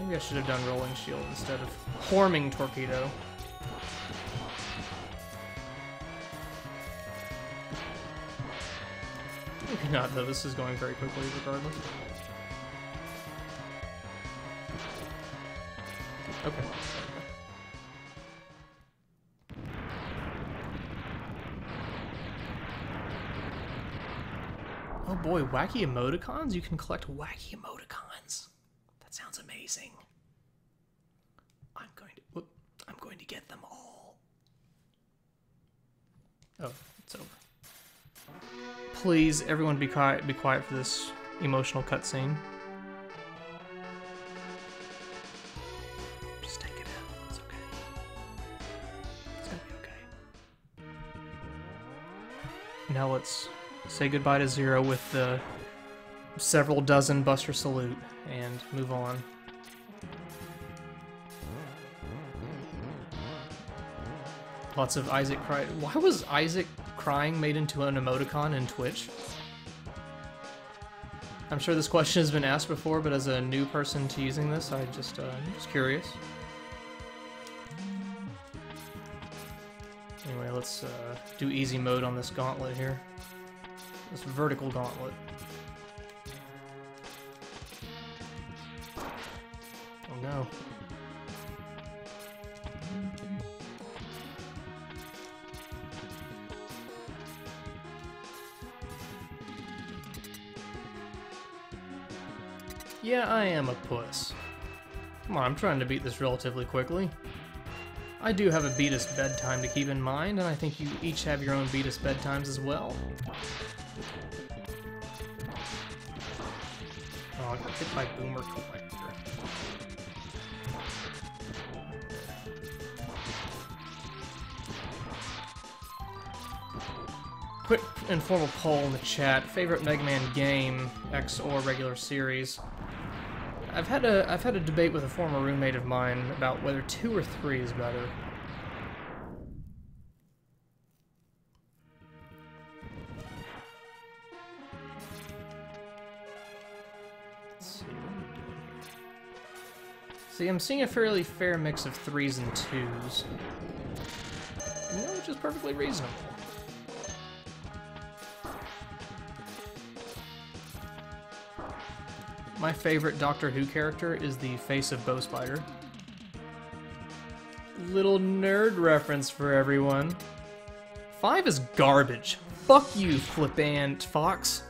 Maybe I should have done Rolling Shield instead of Horming Torpedo. Maybe not, though. This is going very quickly regardless. Okay. Oh boy, wacky emoticons? You can collect wacky emoticons. That sounds amazing. I'm going to get them all. Oh, it's over. Please, everyone be quiet for this emotional cutscene. Just take it out. It's okay. It's gonna be okay. Now let's say goodbye to Zero with the several dozen Buster Salute and move on. Lots of Isaac cry. Why was Isaac crying made into an emoticon in Twitch? I'm sure this question has been asked before, but as a new person to using this, I'm just curious. Anyway, let's do easy mode on this gauntlet here. This vertical gauntlet. Oh no. Yeah, I am a puss. Come on, I'm trying to beat this relatively quickly. I do have a Betus bedtime to keep in mind, and I think you each have your own Betus bedtimes as well. Oh, I got hit by Boomer Collector. Quick informal poll in the chat. Favorite Mega Man game, X or regular series? I've had a debate with a former roommate of mine about whether 2 or 3 is better. Let's see, what are we doing here? See, I'm seeing a fairly fair mix of 3s and 2s. You know, which is perfectly reasonable. My favorite Doctor Who character is the face of Bow Spider. Little nerd reference for everyone. 5 is garbage. Fuck you, flippant fox.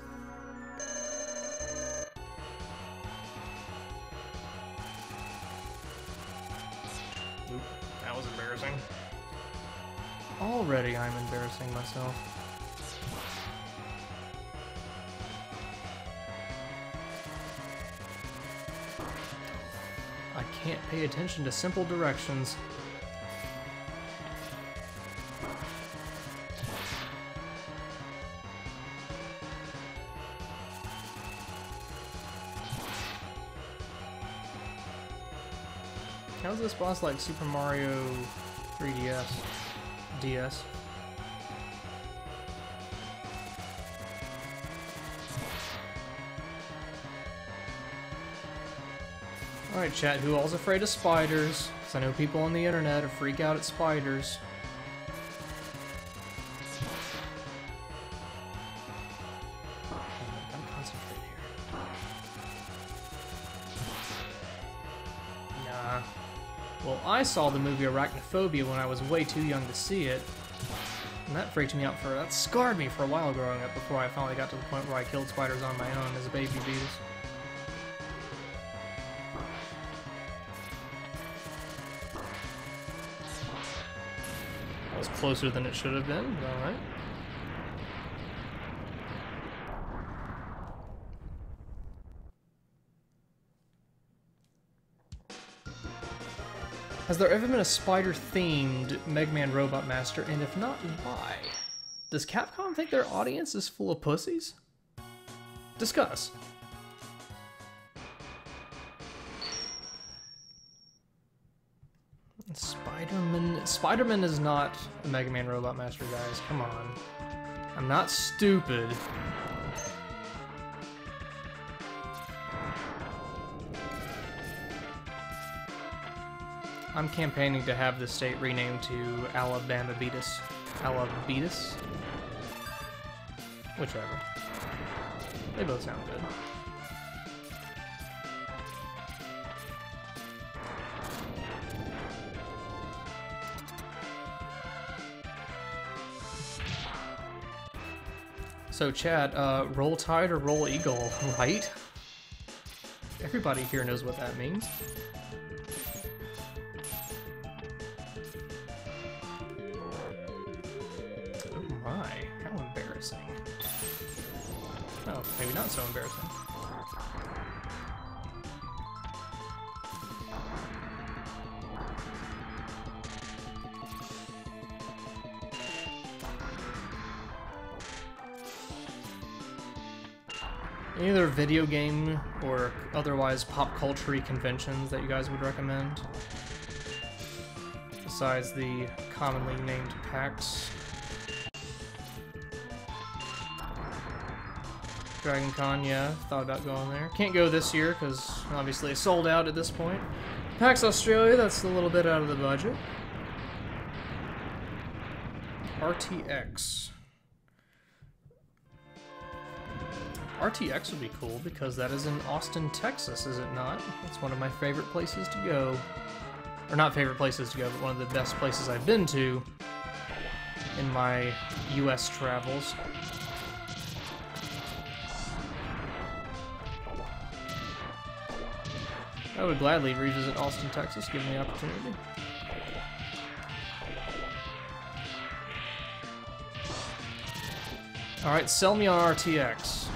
Oop, that was embarrassing. Already I'm embarrassing myself. I can't pay attention to simple directions. How's this boss like Super Mario 3DS? DS? Alright chat, who all's afraid of spiders? Because I know people on the internet are freak out at spiders. I'm concentrated here. Nah. Well, I saw the movie Arachnophobia when I was way too young to see it. And that freaked me out that scarred me for a while growing up before I finally got to the point where I killed spiders on my own as a baby Betus. Was closer than it should have been, but alright. Has there ever been a spider-themed Mega Man Robot Master, and if not, why? Does Capcom think their audience is full of pussies? Discuss. Spider-Man is not a Mega Man Robot Master, guys. Come on. I'm not stupid. I'm campaigning to have the state renamed to Alabama Betus. Betus? Whichever. They both sound good. So chat, roll tide or roll eagle, right? Everybody here knows what that means. Oh my, how embarrassing. Oh, maybe not so embarrassing. Any other video game or otherwise pop culture-y conventions that you guys would recommend? Besides the commonly named PAX. Dragon Con, yeah, thought about going there. Can't go this year because obviously it's sold out at this point. PAX Australia, that's a little bit out of the budget. RTX. RTX would be cool because that is in Austin, Texas, is it not? It's one of my favorite places to go. Or not favorite places to go, but one of the best places I've been to in my US travels. I would gladly revisit Austin, Texas, given the opportunity. Alright, sell me on RTX.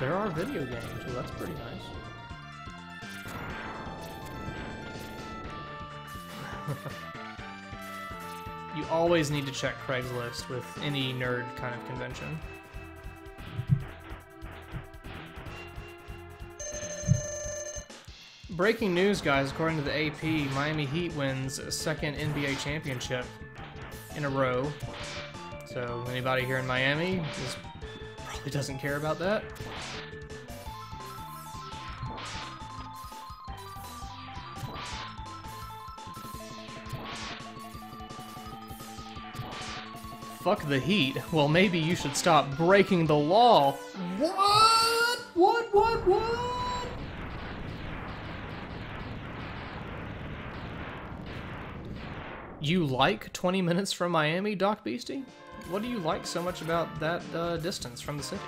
There are video games, well, that's pretty nice. You always need to check Craigslist with any nerd kind of convention. Breaking news, guys. According to the AP, Miami Heat wins a second NBA championship in a row. So anybody here in Miami probably doesn't care about that. Fuck the Heat. Well, maybe you should stop breaking the law. What? What? You like 20 minutes from Miami, Doc Beastie? What do you like so much about that distance from the city?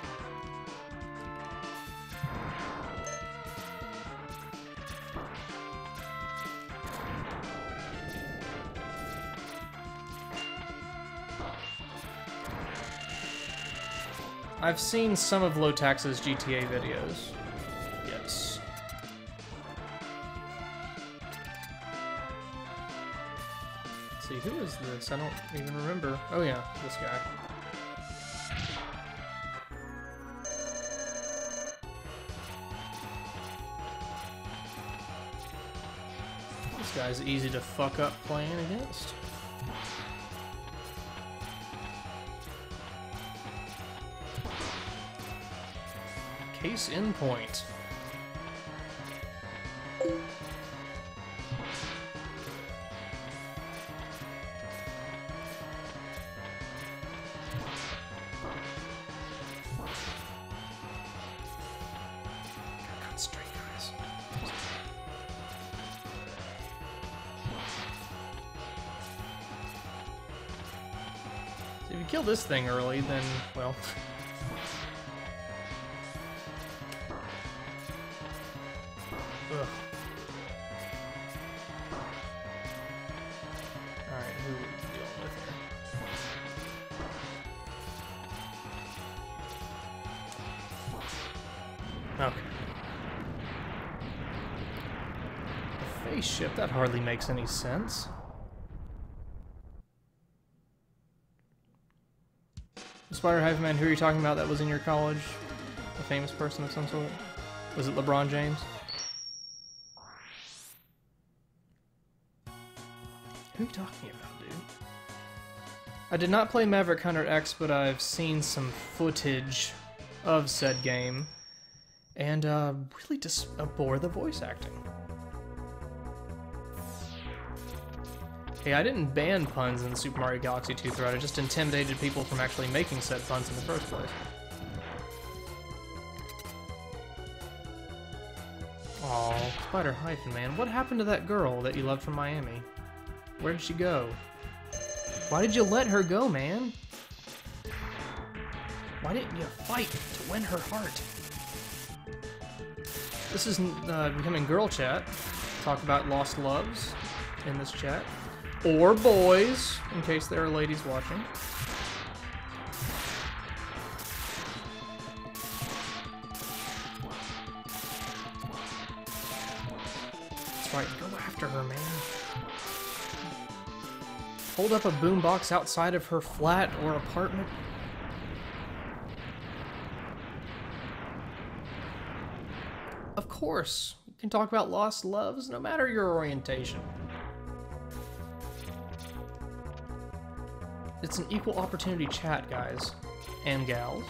I've seen some of Lotax's GTA videos. Yes. Let's see, who is this? I don't even remember. Oh yeah, this guy. This guy's easy to fuck up playing against. Case in point. Concentrate, guys. So if you kill this thing early, then, well... Ugh. Alright, who are we dealing with here? Okay. The face shift, that hardly makes any sense. The Spider-Man, who are you talking about that was in your college? A famous person of some sort? Was it LeBron James? Who are you talking about, dude? I did not play Maverick Hunter X, but I've seen some footage of said game, and really just abhor the voice acting. Hey, I didn't ban puns in Super Mario Galaxy 2 Thread, I just intimidated people from actually making said puns in the first place. Aw, Spider-Hyphen, man. What happened to that girl that you loved from Miami? Where did she go? Why did you let her go, man? Why didn't you fight to win her heart? This is becoming girl chat. Talk about lost loves in this chat. Or boys, in case there are ladies watching. That's right, go after her, man. Hold up a boombox outside of her flat or apartment. Of course, you can talk about lost loves no matter your orientation. It's an equal opportunity chat, guys and gals.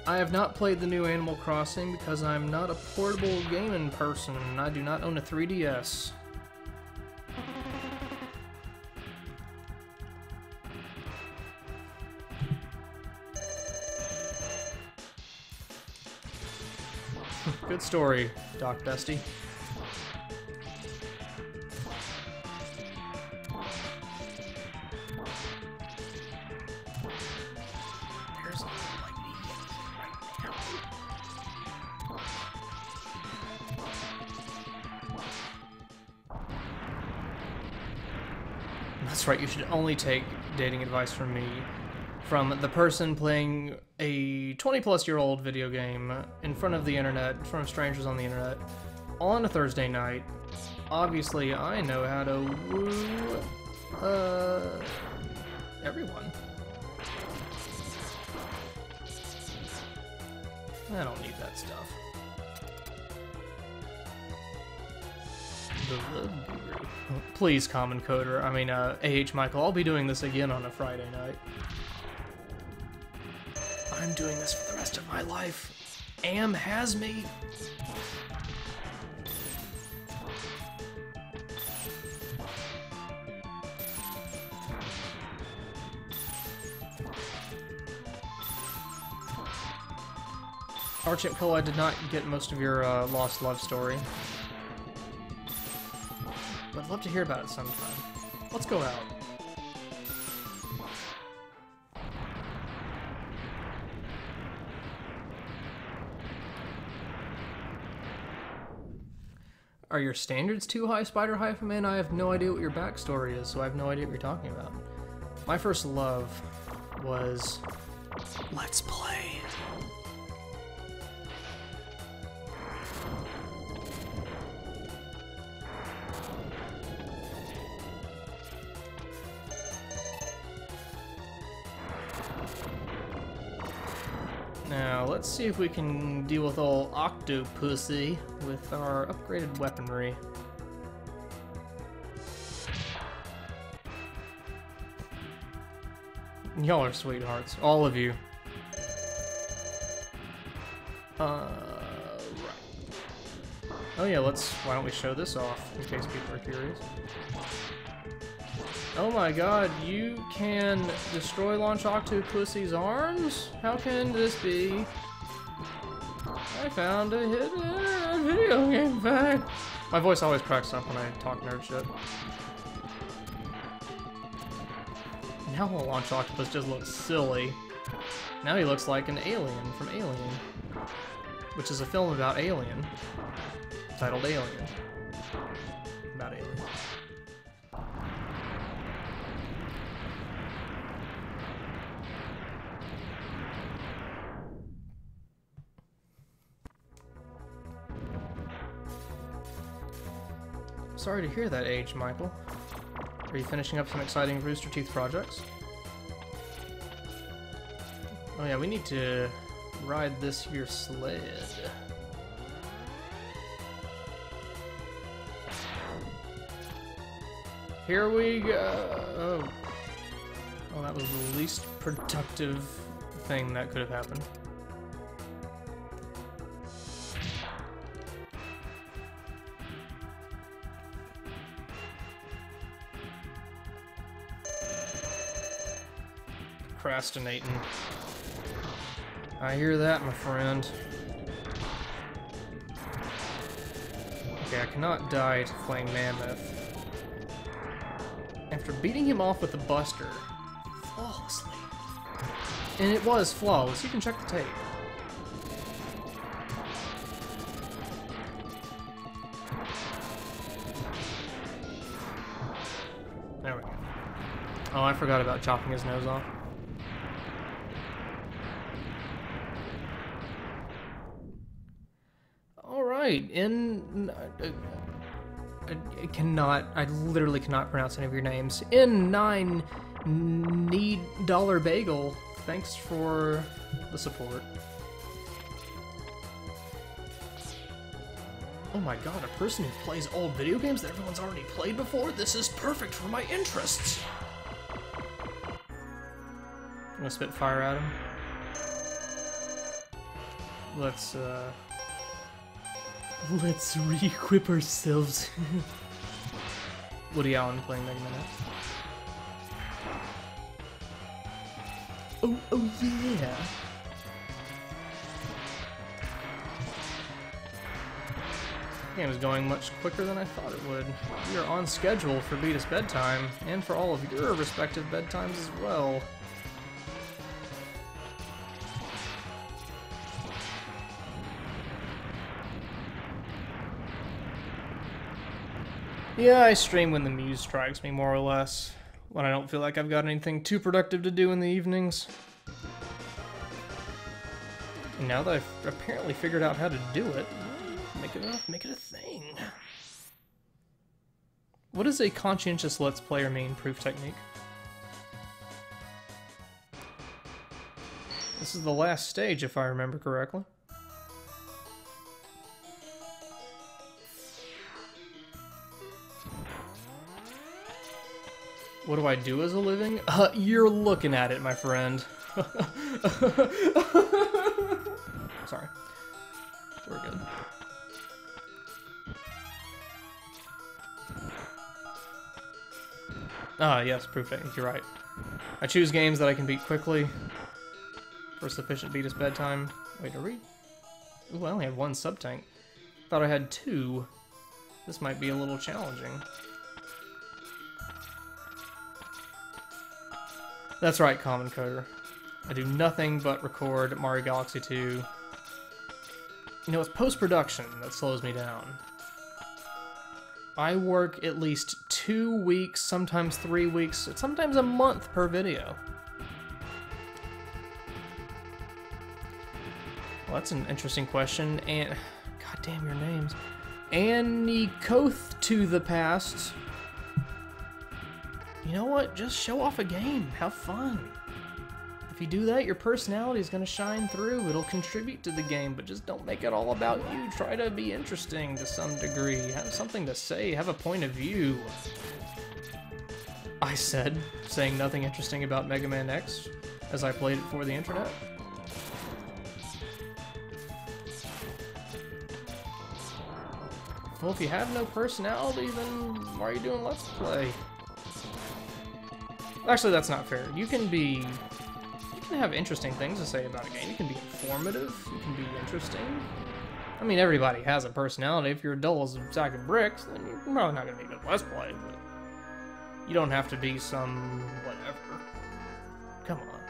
I have not played the new Animal Crossing because I'm not a portable gaming person and I do not own a 3DS. Good story, Doc Bestie. That's right, you should only take dating advice from me, from the person playing a 20-plus-year-old video game in front of the internet, in front of strangers on the internet, on a Thursday night. Obviously, I know how to woo, everyone. I don't need that stuff. The Love Guru. Please, Common Coder. I mean, AH Michael, I'll be doing this again on a Friday night. I'm doing this for the rest of my life. Am has me. Archip Cole, I did not get most of your lost love story. But I'd love to hear about it sometime. Let's go out. Are your standards too high, Spider-Man? I have no idea what your backstory is, so I have no idea what you're talking about. My first love was Let's Play. Now, let's see if we can deal with old Octopussy with our upgraded weaponry. Y'all are sweethearts, all of you. Right. Oh yeah, why don't we show this off, in case people are curious. Oh my god, you can destroy launch Octopussy's arms? How can this be? I found a hidden video game fact. My voice always cracks up when I talk nerd shit. Now the launch octopus just looks silly. Now he looks like an alien from Alien, which is a film about Alien, titled Alien. About aliens. Sorry to hear that, Age Michael. Are you finishing up some exciting Rooster Teeth projects? Oh yeah, we need to ride this here sled. Here we go! Oh, that was the least productive thing that could have happened. Procrastinating. I hear that, my friend. Okay, I cannot die to Flame Mammoth. After beating him off with a buster flawlessly. And it was flawless, you can check the tape. There we go. Oh, I forgot about chopping his nose off. Alright, I literally cannot pronounce any of your names. N9 Need Dollar Bagel, thanks for the support. Oh my god, a person who plays old video games that everyone's already played before? This is perfect for my interests! I'm gonna spit fire at him. Let's re-equip ourselves. Woody Allen playing Mega Man X. Oh yeah! The game is going much quicker than I thought it would. We are on schedule for Betus bedtime, and for all of your respective bedtimes as well. Yeah, I stream when the muse strikes me, more or less. when I don't feel like I've got anything too productive to do in the evenings. And now that I've apparently figured out how to do it, make it a thing. What does a conscientious Let's Player mean, proof technique? This is the last stage, if I remember correctly. What do I do as a living? You're looking at it, my friend. Sorry. We're good. Ah, yes, proof technique, you're right. I choose games that I can beat quickly for sufficient Betus bedtime. Wait, are we? Ooh, I only have one sub-tank. Thought I had two. This might be a little challenging. That's right, Common Coder. I do nothing but record Mario Galaxy 2. You know, it's post-production that slows me down. I work at least 2 weeks, sometimes 3 weeks, sometimes a month per video. Well, that's an interesting question, and... God damn your names. Anikoth to the past. You know what? Just show off a game. Have fun. If you do that, your personality is going to shine through. It'll contribute to the game, but just don't make it all about you. Try to be interesting to some degree. Have something to say. Have a point of view. I said, saying nothing interesting about Mega Man X as I played it for the internet. Well, if you have no personality, then why are you doing Let's Play? Actually, that's not fair. You can have interesting things to say about a game. You can be informative. You can be interesting. I mean, everybody has a personality. If you're dull as a sack of bricks, then you're probably not going to be a good Let's Play, but you don't have to be some whatever. Come on.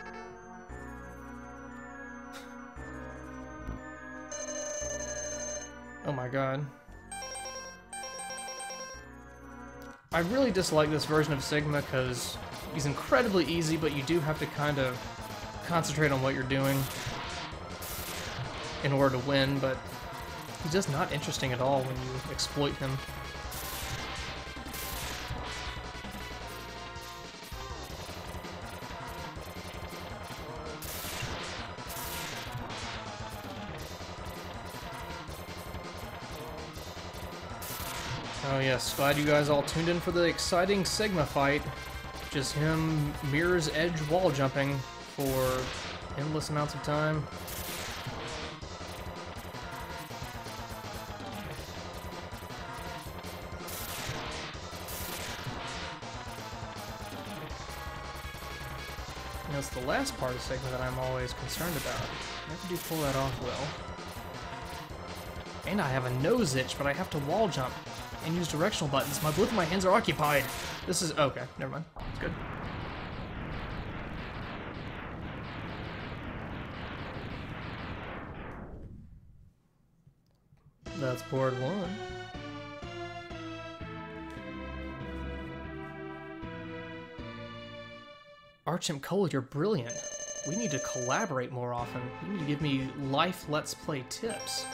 Oh my god. I really dislike this version of Sigma because he's incredibly easy, but you do have to kind of concentrate on what you're doing in order to win, but he's just not interesting at all when you exploit him. Oh yes, glad you guys all tuned in for the exciting Sigma fight. Just him mirror's edge wall jumping for endless amounts of time. And it's the last part of Sigma that I'm always concerned about. Never do pull that off well. And I have a nose itch, but I have to wall jump and use directional buttons. Both of my hands are occupied. This is... okay, never mind. It's good. That's board one. Archimp Cole, you're brilliant. We need to collaborate more often. You need to give me life Let's Play tips.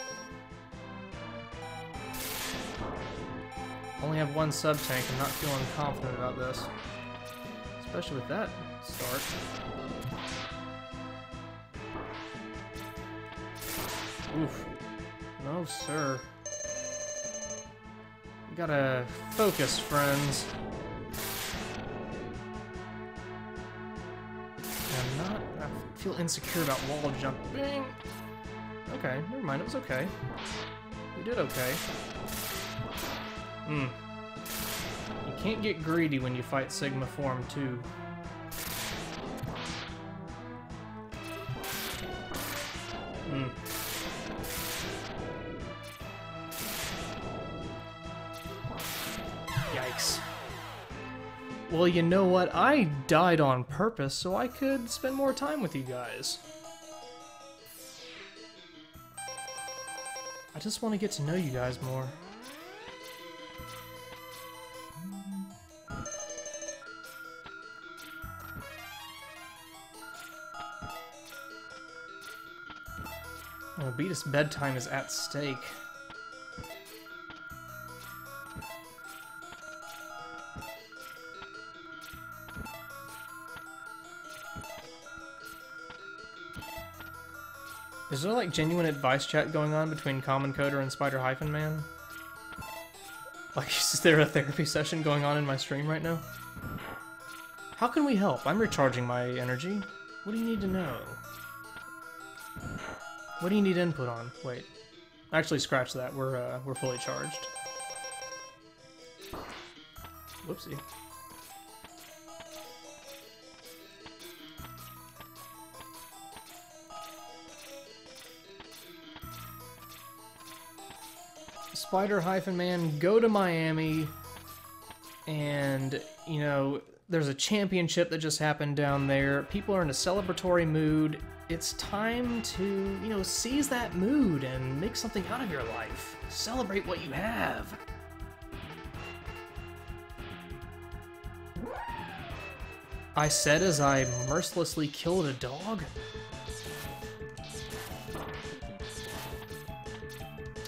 Only have one sub-tank. I'm not feeling confident about this. Especially with that start. Oof. No, sir. We gotta focus, friends. I feel insecure about wall jumping. Okay, never mind. It was okay. We did okay. You can't get greedy when you fight Sigma Form 2. Yikes. Well, you know what? I died on purpose so I could spend more time with you guys. I just want to get to know you guys more. Oh, Betus' bedtime is at stake. Is there like genuine advice chat going on between Common Coder and Spider-Man? Like, is there a therapy session going on in my stream right now? How can we help? I'm recharging my energy. What do you need to know? What do you need input on? Wait. Actually, scratch that. We're fully charged. Whoopsie. Spider-Man, go to Miami, and, you know, there's a championship that just happened down there. People are in a celebratory mood. It's time to, you know, seize that mood and make something out of your life. Celebrate what you have. I said as I mercilessly killed a dog.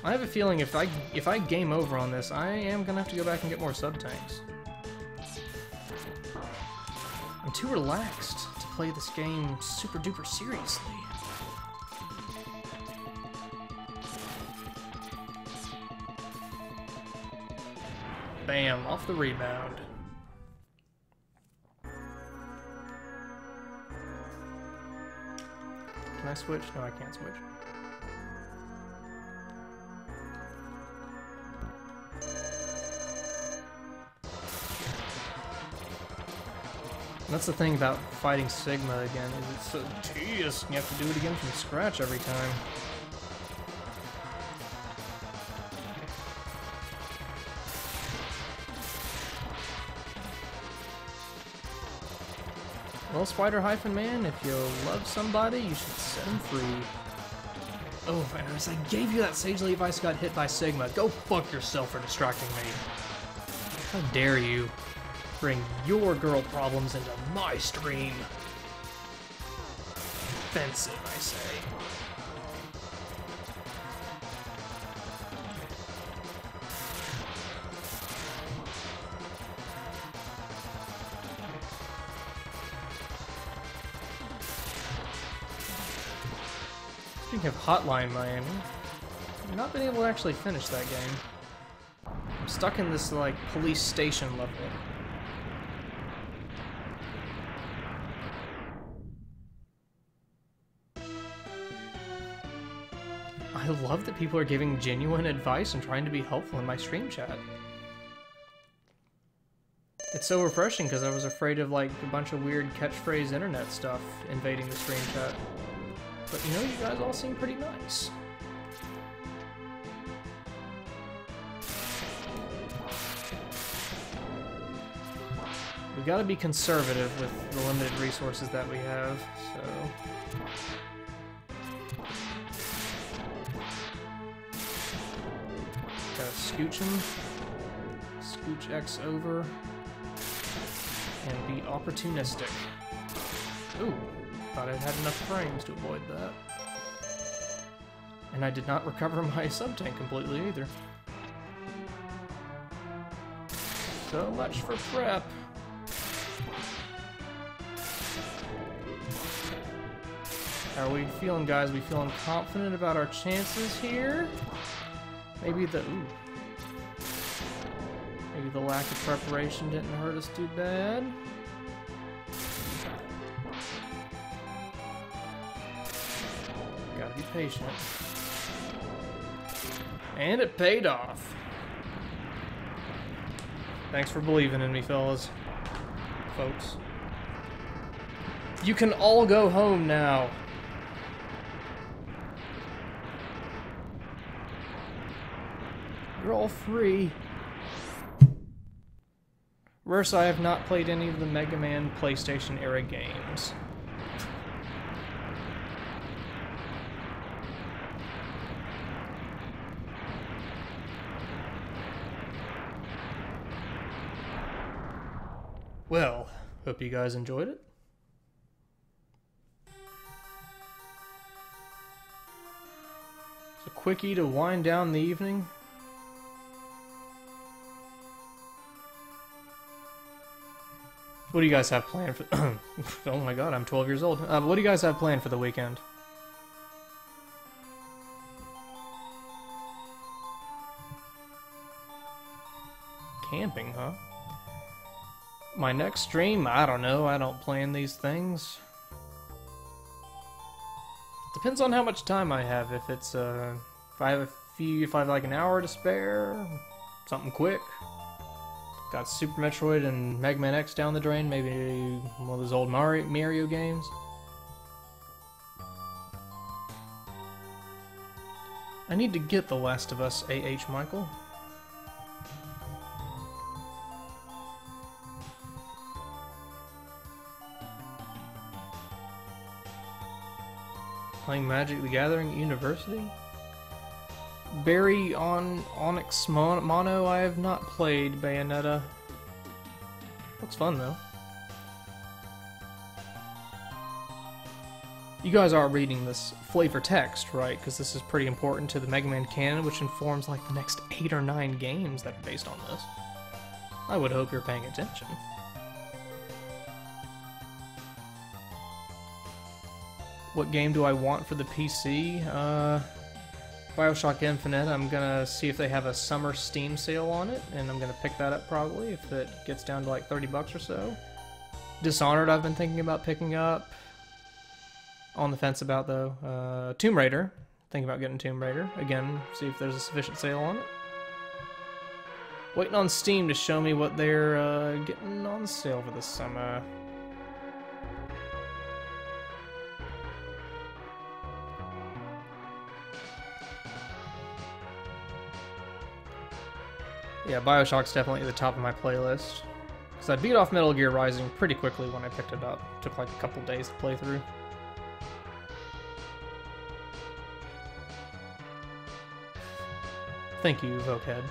I have a feeling if I game over on this, I am gonna have to go back and get more sub-tanks. I'm too relaxed to play this game super duper seriously. Bam, off the rebound. Can I switch? No, I can't switch. That's the thing about fighting Sigma again, is it's so tedious. You have to do it again from scratch every time. Well, Spider-Man, if you love somebody, you should set him free. Oh, and as I gave you that sagely advice, got hit by Sigma. Go fuck yourself for distracting me. How dare you bring your girl problems into my stream. Offensive, I say. Speaking of Hotline Miami, I've not been able to actually finish that game. I'm stuck in this, like, police station level. I love that people are giving genuine advice and trying to be helpful in my stream chat. It's so refreshing because I was afraid of like a bunch of weird catchphrase internet stuff invading the stream chat. But you know, you guys all seem pretty nice. We gotta be conservative with the limited resources that we have, so... Gotta scooch him, scooch X over, and be opportunistic. Ooh, thought I'd had enough frames to avoid that. And I did not recover my sub-tank completely either. So much for prep. How are we feeling, guys? We feeling confident about our chances here? Maybe the maybe the lack of preparation didn't hurt us too bad. Gotta be patient. And it paid off. Thanks for believing in me, fellas. Folks. You can all go home now. You're all free. Worse, I have not played any of the Mega Man PlayStation era games. Well, hope you guys enjoyed it. quickie to wind down the evening. What do you guys have planned for... Oh my god, I'm 12 years old. What do you guys have planned for the weekend? Camping, huh? My next stream? I don't know. I don't plan these things. Depends on how much time I have. If it's, if I have like an hour to spare, something quick. Got Super Metroid and Mega Man X down the drain, maybe one of those old Mario games. I need to get The Last of Us, A.H. Michael. Playing Magic the Gathering at University? Barry on Onyx Mono, I have not played Bayonetta. Looks fun though. You guys are reading this flavor text, right? Because this is pretty important to the Mega Man canon, which informs like the next 8 or 9 games that are based on this. I would hope you're paying attention. What game do I want for the PC? Bioshock Infinite. I'm gonna see if they have a summer Steam sale on it, and I'm gonna pick that up probably if it gets down to like 30 bucks or so. Dishonored I've been thinking about picking up. On the fence about though. Tomb Raider. Thinking about getting Tomb Raider. Again, see if there's a sufficient sale on it. Waiting on Steam to show me what they're getting on sale for this summer. Yeah, Bioshock's definitely at the top of my playlist. Because I beat off Metal Gear Rising pretty quickly when I picked it up. Took like a couple days to play through. Thank you, Vokehead,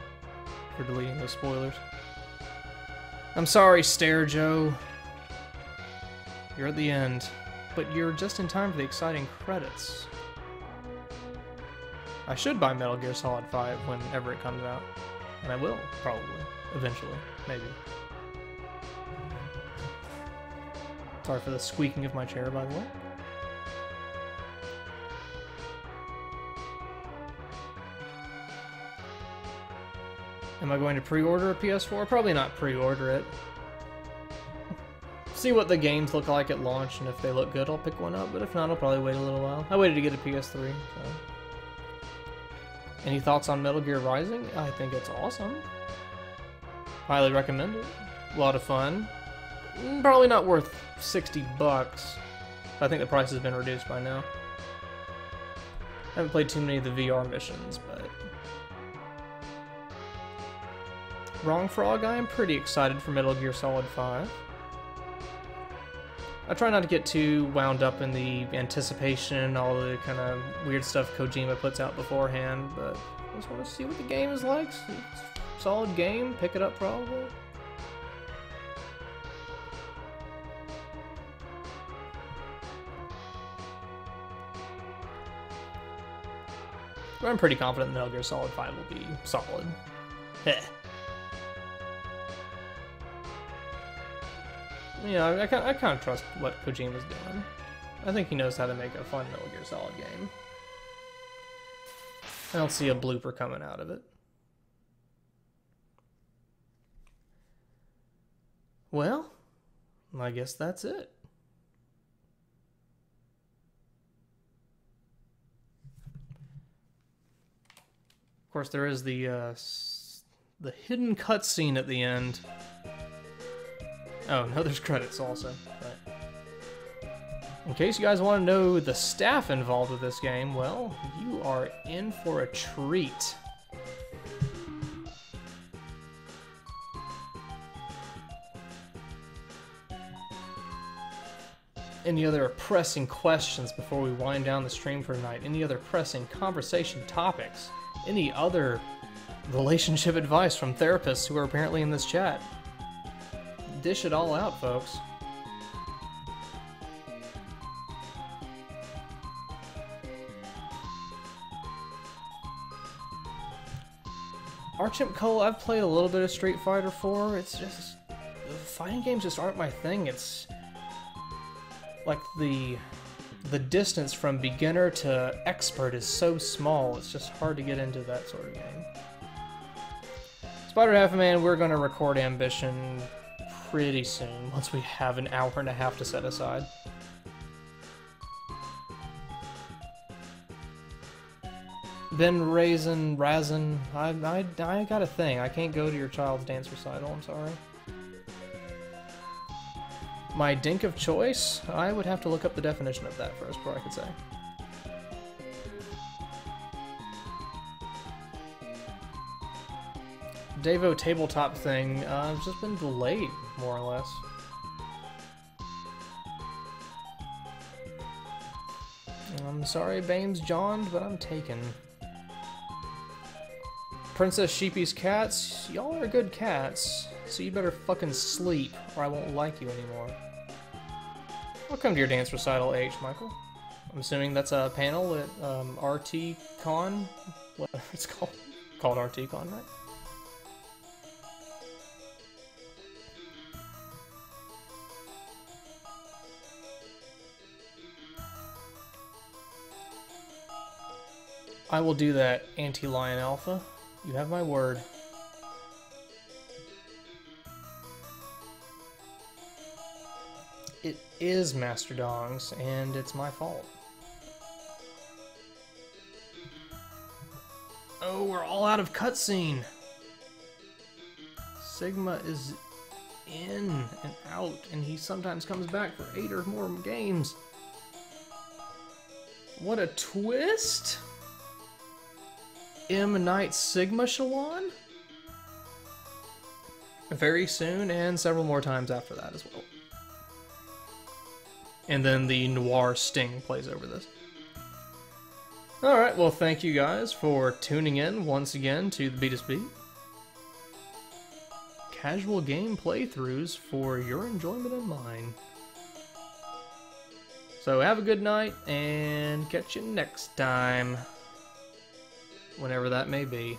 for deleting those spoilers. I'm sorry, Stare Joe. You're at the end. But you're just in time for the exciting credits. I should buy Metal Gear Solid 5 whenever it comes out. And I will, probably. Eventually. Maybe. Sorry for the squeaking of my chair, by the way. Am I going to pre-order a PS4? Probably not pre-order it. See what the games look like at launch, and if they look good, I'll pick one up. But if not, I'll probably wait a little while. I waited to get a PS3, so... Any thoughts on Metal Gear Rising? I think it's awesome. Highly recommend it. A lot of fun. Probably not worth 60 bucks. I think the price has been reduced by now. I haven't played too many of the VR missions, but... Wrong Frog, I am pretty excited for Metal Gear Solid 5. I try not to get too wound up in the anticipation, all the kind of weird stuff Kojima puts out beforehand, but I just want to see what the game is like. It's a solid game, pick it up probably. But I'm pretty confident Metal Gear Solid 5 will be solid. Heh. Yeah, I kind of trust what Kojima's doing. I think he knows how to make a fun Metal Gear Solid game. I don't see a blooper coming out of it. Well, I guess that's it. Of course, there is the hidden cutscene at the end. Oh, no, there's credits also. Right. In case you guys want to know the staff involved with this game, well, you are in for a treat. Any other pressing questions before we wind down the stream for tonight? Any other pressing conversation topics? Any other relationship advice from therapists who are apparently in this chat? Dish it all out, folks. Archimp Cole, I've played a little bit of Street Fighter 4. It's just... fighting games just aren't my thing. It's... like the distance from beginner to expert is so small, it's just hard to get into that sort of game. Spider Half a Man, we're going to record Ambition pretty soon, once we have an hour and a half to set aside. Ben Razin, I got a thing. I can't go to your child's dance recital, I'm sorry. My dink of choice? I would have to look up the definition of that first before I could say. Devo tabletop thing, it's just been delayed, more or less. I'm sorry, Bames John, but I'm taken. Princess Sheepy's cats, y'all are good cats, so you better fucking sleep, or I won't like you anymore. Welcome to your dance recital, H. Michael. I'm assuming that's a panel at RT Con? What it's called? Called RT Con, right? I will do that, Anti-Lion Alpha. You have my word. It is Master Dong's, and it's my fault. Oh, we're all out of cutscene! Sigma is in and out, and he sometimes comes back for 8 or more games. What a twist! M. Night Sigma Shalon? Very soon, and several more times after that as well. And then the Noir Sting plays over this. Alright, well thank you guys for tuning in once again to the Betus Beat. Casual game playthroughs for your enjoyment and mine. So have a good night, and catch you next time. Whenever that may be.